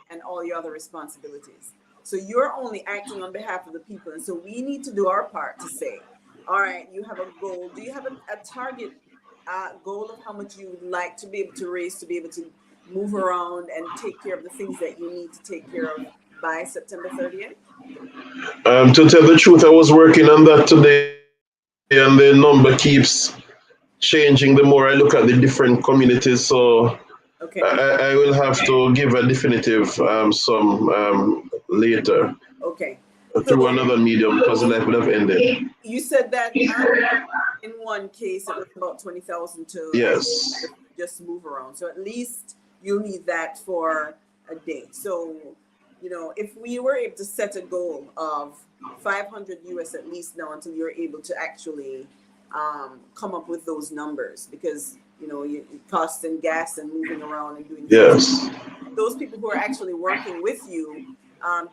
A: and all your other responsibilities. So you're only acting on behalf of the people, and so we need to do our part to say, all right, you have a goal. Do you have a target goal of how much you would like to be able to raise, to be able to move around and take care of the things that you need to take care of by September 30th?
B: To tell the truth, I was working on that today, and the number keeps changing the more I look at the different communities. So
A: Okay.
B: I will have to give a definitive later
A: Okay.
B: through another medium because the life would have ended.
A: You said that in one case it was about 20,000 to
B: Yes.
A: just move around. So at least you'll need that for a day. So, if we were able to set a goal of 500 US at least now until you're able to actually come up with those numbers, because cost and gas and moving around and doing
B: Yes.
A: those people who are actually working with you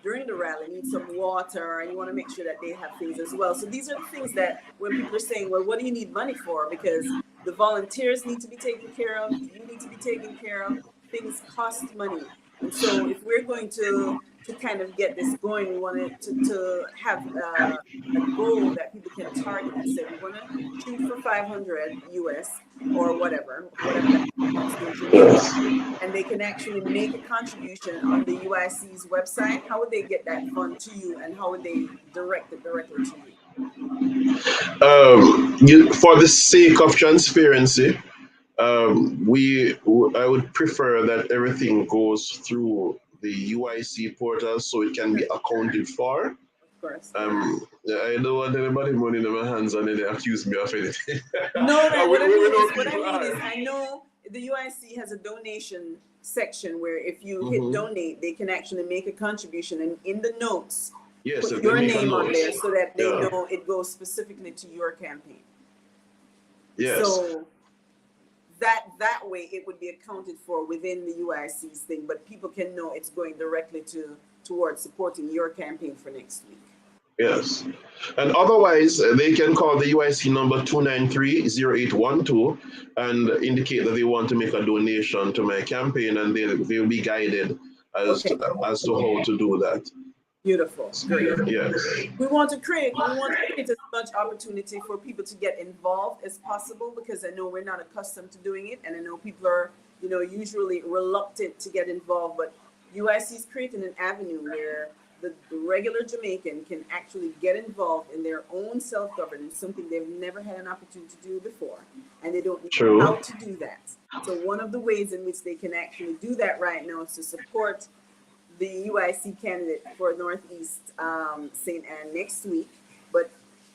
A: during the rally need some water, and you want to make sure that they have things as well. So these are the things that when people are saying, well, what do you need money for? Because the volunteers need to be taken care of, you need to be taken care of, things cost money. And so if we're going to kind of get this going, we want to have a goal that people can target and say, we want to shoot for 500 US or whatever that and they can actually make a contribution on the UIC's website. How would they get that fund to you, and how would they direct it directly to
B: you? For the sake of transparency, I would prefer that everything goes through the UIC portal so it can be accounted for.
A: Of course.
B: I don't want anybody money in my hands and then they accuse me of anything.
A: No, what I mean is, I know the UIC has a donation section where if you hit donate, they can actually make a contribution, and in the notes, put your name on there so that they know it goes specifically to your campaign.
B: Yes.
A: So that way it would be accounted for within the UIC's thing, but people can know it's going directly towards supporting your campaign for next week.
B: Yes. And otherwise, they can call the UIC number 293-0812 and indicate that they want to make a donation to my campaign, and they'll be guided as to how to do that.
A: Beautiful. Great.
B: Yes.
A: We want to create as much opportunity for people to get involved as possible, because I know we're not accustomed to doing it, and I know people are, usually reluctant to get involved, but UIC is creating an avenue where the regular Jamaican can actually get involved in their own self-governance, something they've never had an opportunity to do before, and they don't know how to do that. So one of the ways in which they can actually do that right now is to support the UIC candidate for Northeast St. Anne next week. But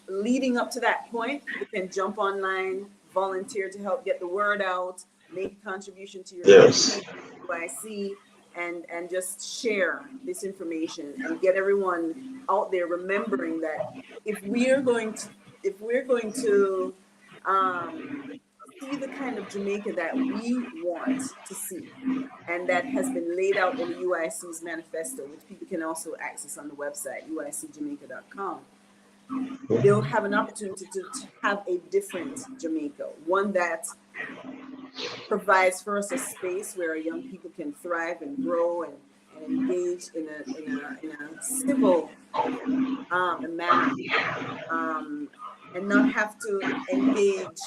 A: leading up to that point, you can jump online, volunteer to help get the word out, make a contribution to your
B: Yes.
A: UIC, and just share this information and get everyone out there remembering that if we're going to see the kind of Jamaica that we want to see, and that has been laid out in the UIC's manifesto, which people can also access on the website, uicjamaica.com. They'll have an opportunity to have a different Jamaica, one that provides for us a space where young people can thrive and grow and engage in a civil manner, and not have to engage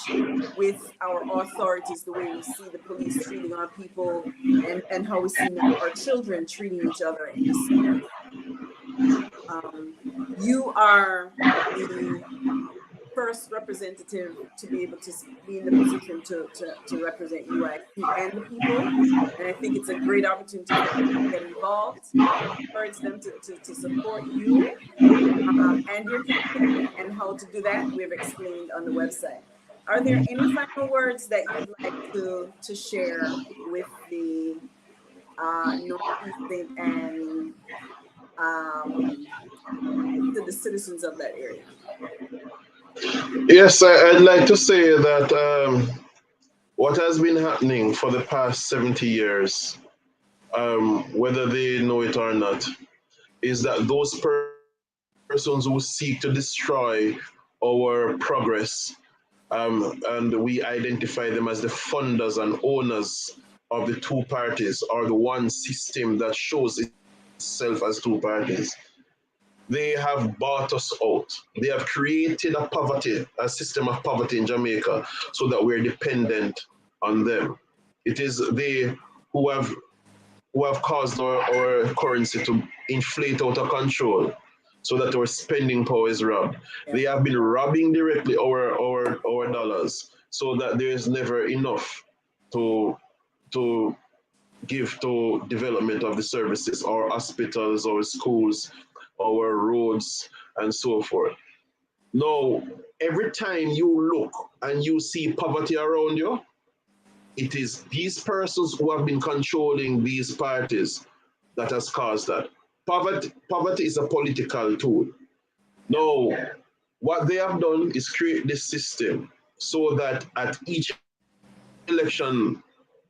A: with our authorities the way we see the police treating our people, and how we see our children treating each other in the schools. You are the first representative to be able to be in the position to represent UIC and the people. And I think it's a great opportunity for people to get involved, encourage them to support you and your campaign. And how to do that, we've explained on the website. Are there any final words that you'd like to share with the Northeast and to the citizens of that area?
B: Yes, I'd like to say that what has been happening for the past 70 years, whether they know it or not, is that those persons who seek to destroy our progress, and we identify them as the funders and owners of the two parties, or the one system that shows itself as two parties. They have bought us out. They have created a system of poverty in Jamaica, so that we're dependent on them. It is they who have caused our currency to inflate out of control, so that our spending power is robbed. They have been robbing directly our dollars, so that there is never enough to give to development of the services, our hospitals, our schools, our roads, and so forth. Now, every time you look and you see poverty around you, it is these persons who have been controlling these parties that has caused that. Poverty is a political tool. Now, what they have done is create this system so that at each election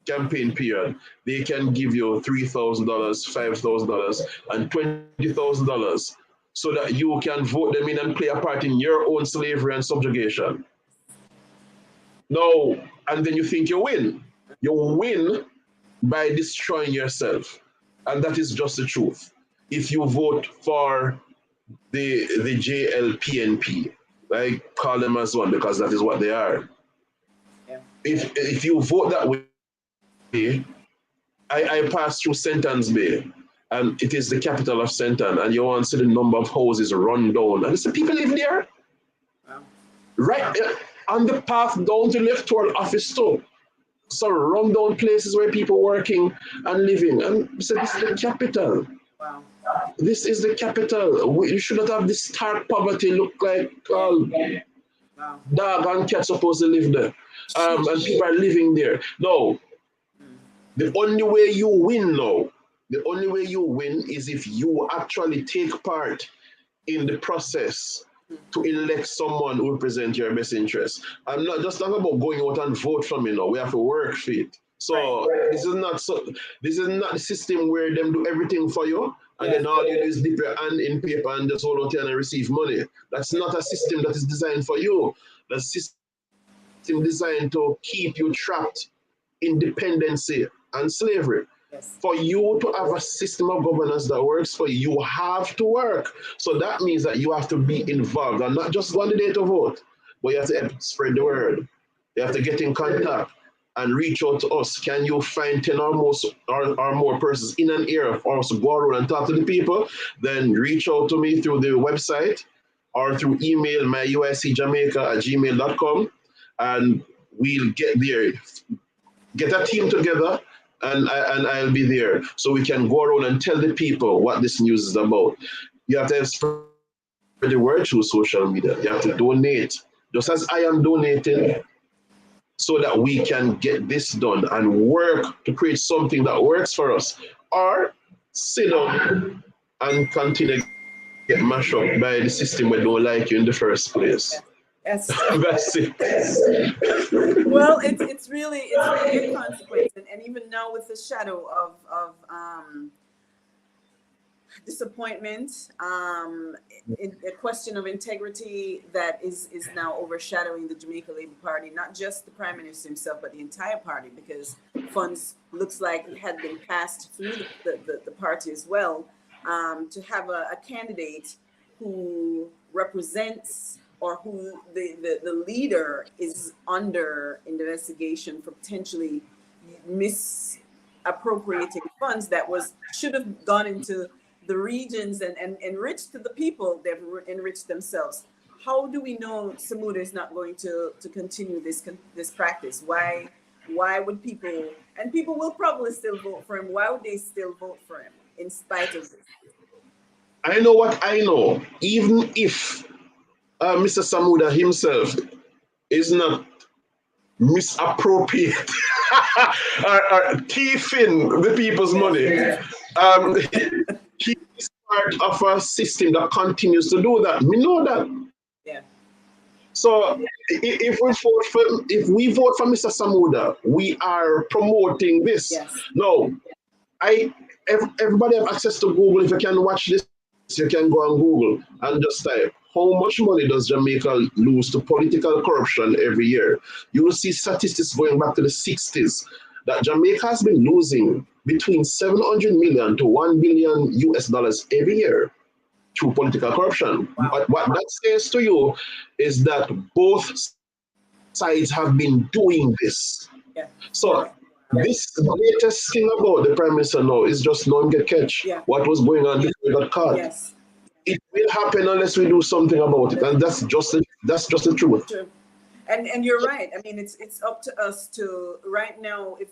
B: campaign period, they can give you $3,000, $5,000, and $20,000, so that you can vote them in and play a part in your own slavery and subjugation. No, and then you think you win. You win by destroying yourself. And that is just the truth. If you vote for the JLPNP, I call them as one because that is what they are.
A: Yeah.
B: If you vote that way, I passed through Sentans Bay, and it is the capital of Sentan, and you want to see the number of houses run down. And the people live there.
A: Wow.
B: Right on the path down to the electoral office too. Some run-down places where people working and living. And so this is the capital.
A: Wow.
B: This is the capital. You should not have this stark poverty look like
A: Wow.
B: dog and cat supposed to live there. And people are living there. No. The only way you win now, the only way you win is if you actually take part in the process to elect someone who represents your best interest. I'm not just talking about going out and vote for me now. We have to work for it. So this is not the system where them do everything for you, and then all you do is dip your hand in paper and just hold out here and receive money. That's not a system that is designed for you. That's a system designed to keep you trapped in dependency and slavery.
A: Yes.
B: For you to have a system of governance that works for you, you have to work. So that means that you have to be involved and not just go on the day to vote, but you have to spread the word. You have to get in contact and reach out to us. Can you find 10 or more persons in an area for us to go around and talk to the people? Then reach out to me through the website or through email, my uicjamaica@gmail.com, and we'll get there. Get a team together and I'll be there so we can go around and tell the people what this news is about. You have to spread the word through social media. You have to donate, just as I am donating, so that we can get this done and work to create something that works for us, or sit down and continue to get mashed up by the system that don't like you in the first place.
A: Yes.
B: That's it.
A: Well, it's really a consequence, and even now with the shadow of disappointment, a question of integrity that is now overshadowing the Jamaica Labour Party, not just the Prime Minister himself, but the entire party, because funds looks like it had been passed through the party as well, to have a candidate who represents, or who the leader is under investigation for potentially misappropriating funds that should have gone into the regions and enriched the people. They've enriched themselves. How do we know Samuda is not going to continue this practice? Why would people, and people will probably still vote for him, why would they still vote for him in spite of this?
B: I know what I know. Even if Mr. Samuda himself is not misappropriate or thieving the people's money, he is part of a system that continues to do that. We know that.
A: Yeah.
B: So if we vote for Mr. Samuda, we are promoting this.
A: Yes.
B: No, everybody have access to Google. If you can watch this, you can go on Google and just type, how much money does Jamaica lose to political corruption every year? You will see statistics going back to the 60s that Jamaica has been losing between 700 million to 1 billion US dollars every year through political corruption.
A: Wow.
B: But what that says to you is that both sides have been doing this.
A: Yeah.
B: So this latest thing about the Prime Minister now is just no one get catch.
A: Yeah.
B: What was going on before we got caught.
A: Yes.
B: It will happen unless we do something about it, and that's just the truth.
A: True. And you're right. I mean, it's up to us to right now, if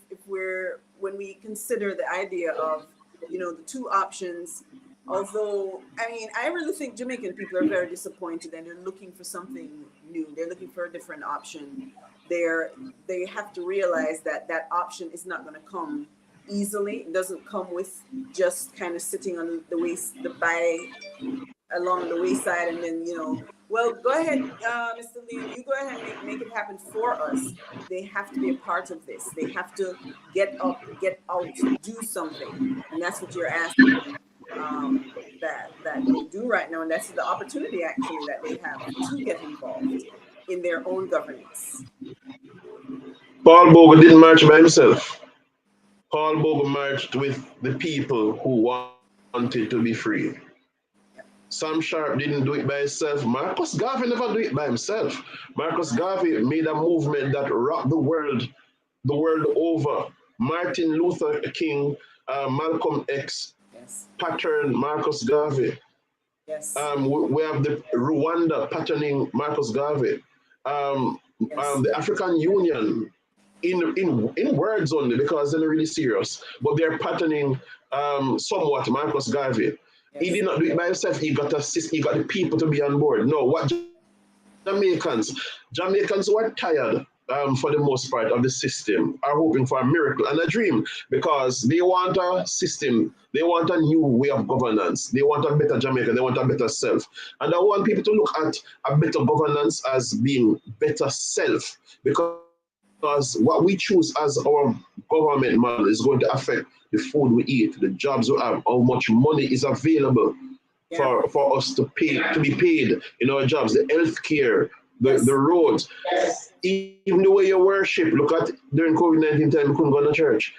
A: when we consider the idea of, the two options. Although, I mean, I really think Jamaican people are very disappointed, and they're looking for something new. They're looking for a different option. They have to realize that option is not going to come easily. It doesn't come with just kind of sitting on along the wayside, and then, well, go ahead, Mr. Lee, you go ahead and make it happen for us. They have to be a part of this. They have to get up, get out, do something, and that's what you're asking. That they do right now, and that's the opportunity actually that they have to get involved in their own governance.
B: Paul Bogle didn't march by himself. Paul Bogle marched with the people who wanted to be free. Sam Sharp didn't do it by himself. Marcus Garvey never do it by himself. Marcus Garvey made a movement that rocked the world over. Martin Luther King, Malcolm X, pattern Marcus Garvey.
A: Yes.
B: We have the Rwanda patterning Marcus Garvey. The African Union, in words only, because they're not really serious, but they're patterning somewhat Marcus Garvey. Yes. He did not do it by himself. He got the people to be on board. No, what Jamaicans were tired, for the most part, of the system, are hoping for a miracle and a dream, because they want a system, they want a new way of governance, they want a better Jamaica, they want a better self. And I want people to look at a better governance as being better self, because what we choose as our government model is going to affect the food we eat, the jobs we have, how much money is available for us to be paid in our jobs, the healthcare, the roads, even the way you worship. Look at during COVID-19 time, we couldn't go to church.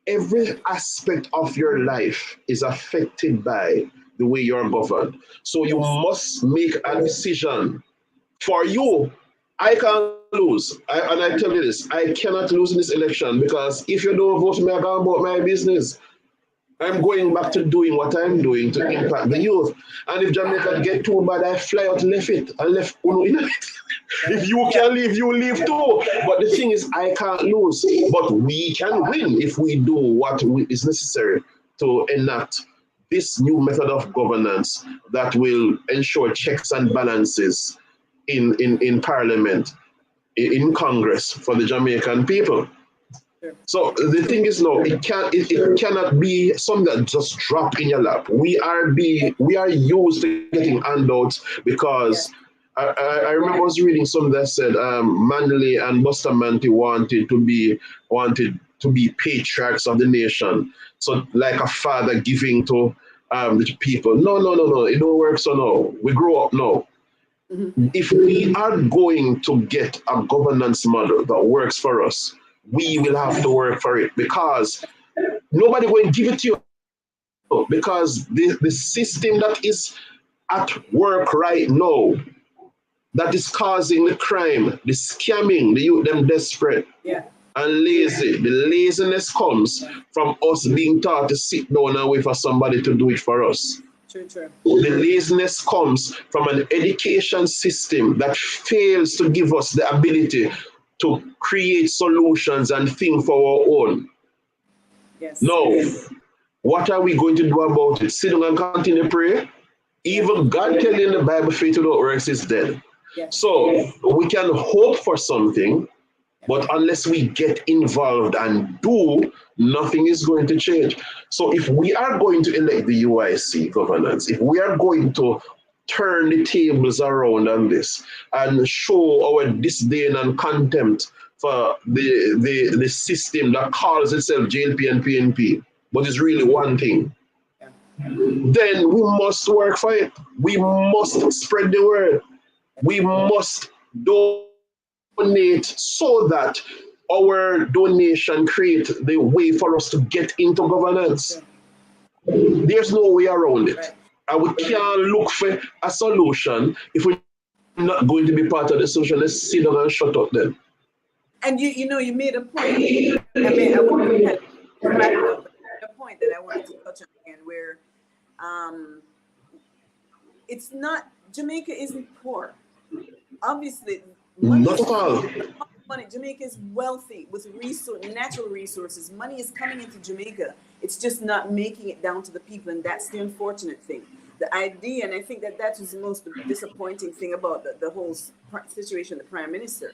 B: Every aspect of your life is affected by the way you're governed. So you must make a decision. For you, I can't lose. And I tell you this, I cannot lose in this election, because if you don't vote me, I can't vote my business. I'm going back to doing what I'm doing to impact the youth. And if Jamaica get too bad, I fly out, left it, and left Uno in it. If you can leave, you leave too. But the thing is, I can't lose. But we can win if we do what is necessary to enact this new method of governance that will ensure checks and balances in Parliament, in Congress for the Jamaican people. So the thing is, no, it cannot be something that just drop in your lap. We are used to getting handouts because I remember I was reading something that said Mandalay and Bustamante wanted to be patriarchs of the nation. So like a father giving to the people. No, it don't work. So no, we grow up now. If we are going to get a governance model that works for us, we will have to work for it because nobody will give it to you because the system that is at work right now that is causing the crime, the scamming, the youth them desperate and lazy. The laziness comes from us being taught to sit down and wait for somebody to do it for us.
A: True.
B: The laziness comes from an education system that fails to give us the ability to create solutions and think for our own.
A: Yes.
B: Now, what are we going to do about it? Sit down and continue to pray? Even God telling in the Bible, faith without works is dead. So we can hope for something, but unless we get involved and do, nothing is going to change. So if we are going to elect the UIC governance, if we are going to turn the tables around on this and show our disdain and contempt for the system that calls itself JLP and PNP, but is really one thing, then we must work for it. We must spread the word. We must donate so that our donation create the way for us to get into governance. There's no way around it. And we can't look for a solution if we're not going to be part of the solution. Let's sit down and shut up then.
A: And you made a point. I want to wrap it up. A point that I wanted to touch on again, where it's not, Jamaica isn't poor. Obviously,
B: not at all.
A: Money. Jamaica is wealthy with natural resources. Money is coming into Jamaica. It's just not making it down to the people, and that's the unfortunate thing. The idea, and I think that is the most disappointing thing about the whole situation, the Prime Minister.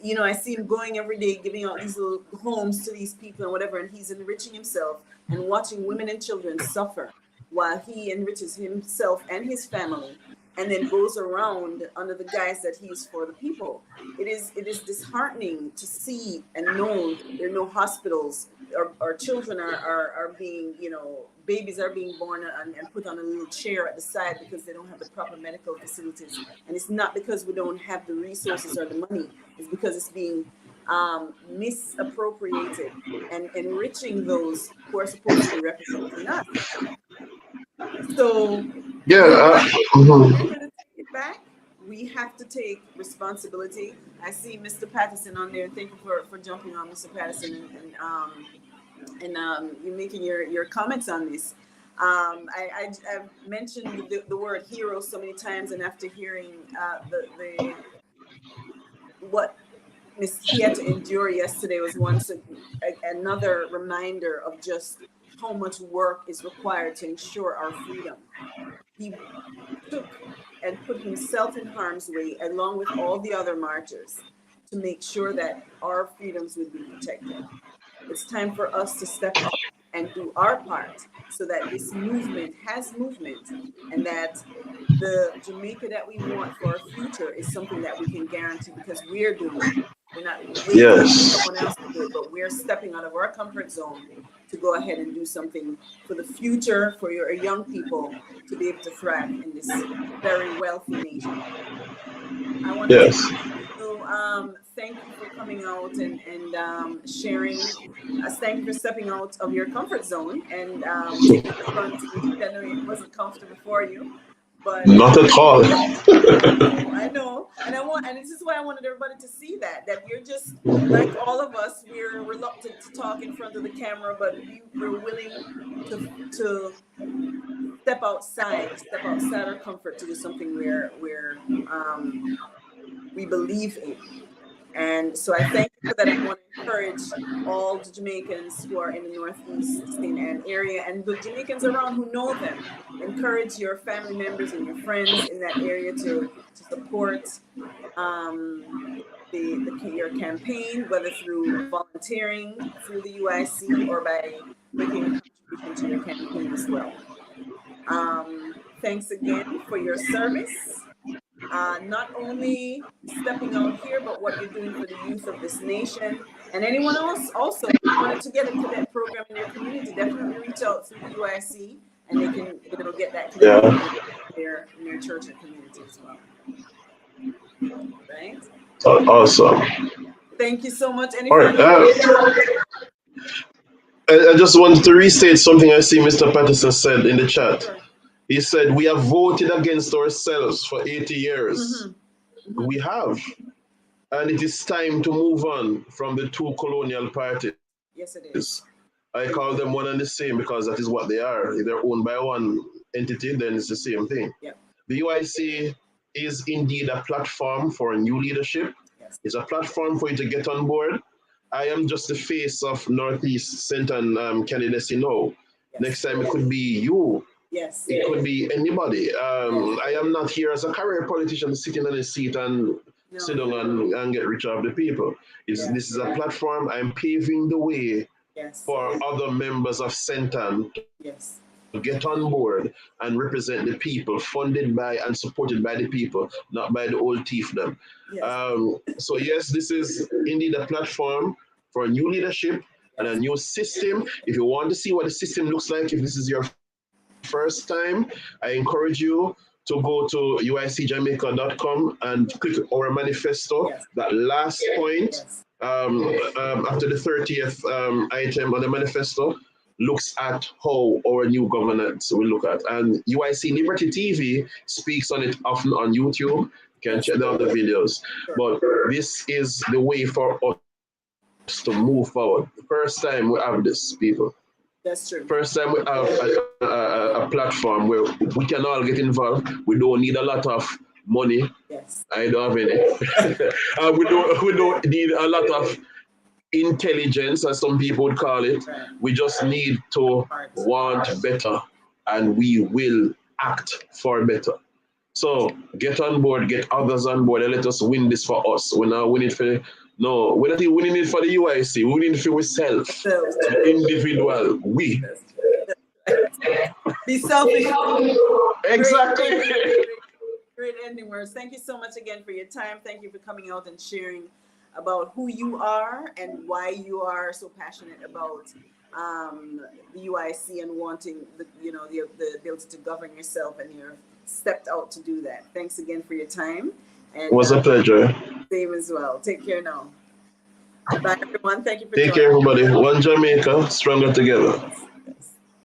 A: I see him going every day, giving out these little homes to these people and whatever, and he's enriching himself and watching women and children suffer while he enriches himself and his family, and then goes around under the guise that he's for the people. It is disheartening to see and know there are no hospitals. Our children are being, babies are being born and put on a little chair at the side because they don't have the proper medical facilities. And it's not because we don't have the resources or the money. It's because it's being misappropriated and enriching those who are supposed to be representing us. So we're going to take it back. We have to take responsibility. I see Mr. Patterson on there. Thank you for jumping on, Mr. Patterson, and you making your comments on this. I've mentioned the word hero so many times, and after hearing what he had to endure yesterday was once another reminder of just how much work is required to ensure our freedom. He took and put himself in harm's way along with all the other marchers to make sure that our freedoms would be protected. It's time for us to step up and do our part so that this movement has movement, and that the Jamaica that we want for our future is something that we can guarantee because we're doing it. We're not waiting for someone else to do it, but we're stepping out of our comfort zone to go ahead and do something for the future, for your young people to be able to thrive in this very wealthy nation. I want to thank you for coming out and sharing. Thank you for stepping out of your comfort zone and taking the front. I know it wasn't comfortable for you, But
B: Not at all.
A: I know, and this is why I wanted everybody to see that you're just like all of us. We're reluctant to talk in front of the camera, but we're willing to step outside our comfort to do something we believe in. And so I thank you for that. I want to encourage all the Jamaicans who are in the Northeast St. Ann area and the Jamaicans around who know them. Encourage your family members and your friends in that area to support your campaign, whether through volunteering through the UIC or by making a contribution to your campaign as well. Thanks again for your service. Not only stepping out here, but what you're doing for the youth of this nation. And anyone else also who wanted to get a cadet program in their community, definitely reach out through the UIC and they can get that cadet in their church or community as well. Right?
B: Awesome.
A: Thank you so much.
B: All right. I just wanted to restate something I see Mr. Patterson said in the chat.
A: Sure.
B: He said, we have voted against ourselves for 80 years.
A: Mm-hmm. Mm-hmm.
B: We have. And it is time to move on from the two colonial parties.
A: Yes, it is.
B: I call them one and the same because that is what they are. If they're owned by one entity, then it's the same thing.
A: Yeah.
B: The UIC is indeed a platform for new leadership.
A: Yes.
B: It's a platform for you to get on board. I am just the face of Northeast St. Ann candidacy now. Yes. Next time it could be you.
A: Yes.
B: It could be anybody. I am not here as a career politician sitting on a seat and sit down and get rich off the people. This is a platform. I'm paving the way for other members of St. Ann to get on board and represent the people, funded by and supported by the people, not by the old thiefdom. So yes, this is indeed a platform for a new leadership and a new system. If you want to see what the system looks like, if this is your first time, I encourage you to go to uicjamaica.com and click our manifesto. That last point after the 30th item on the manifesto looks at how our new governance will look at. And UIC Liberty TV speaks on it often on YouTube. You can check out the videos. But this is the way for us to move forward. The first time we have this, people.
A: That's true.
B: First time we have a platform where we can all get involved. We don't need a lot of money.
A: Yes.
B: I don't have any. We don't need a lot of intelligence, as some people would call it. Right. We just need to want better, and we will act for better. So get on board, get others on board, and let us win this for us. We're not winning for we're not winning it for the UIC. We're winning it for ourselves, individual. We.
A: Be selfish.
B: Exactly.
A: Great ending words. Thank you so much again for your time. Thank you for coming out and sharing about who you are and why you are so passionate about the UIC and wanting the ability to govern yourself, and you've stepped out to do that. Thanks again for your time. And,
B: it was a pleasure.
A: Same as well. Take care now. Bye, everyone. Thank you for
B: joining. Take care, everybody. One Jamaica, stronger together.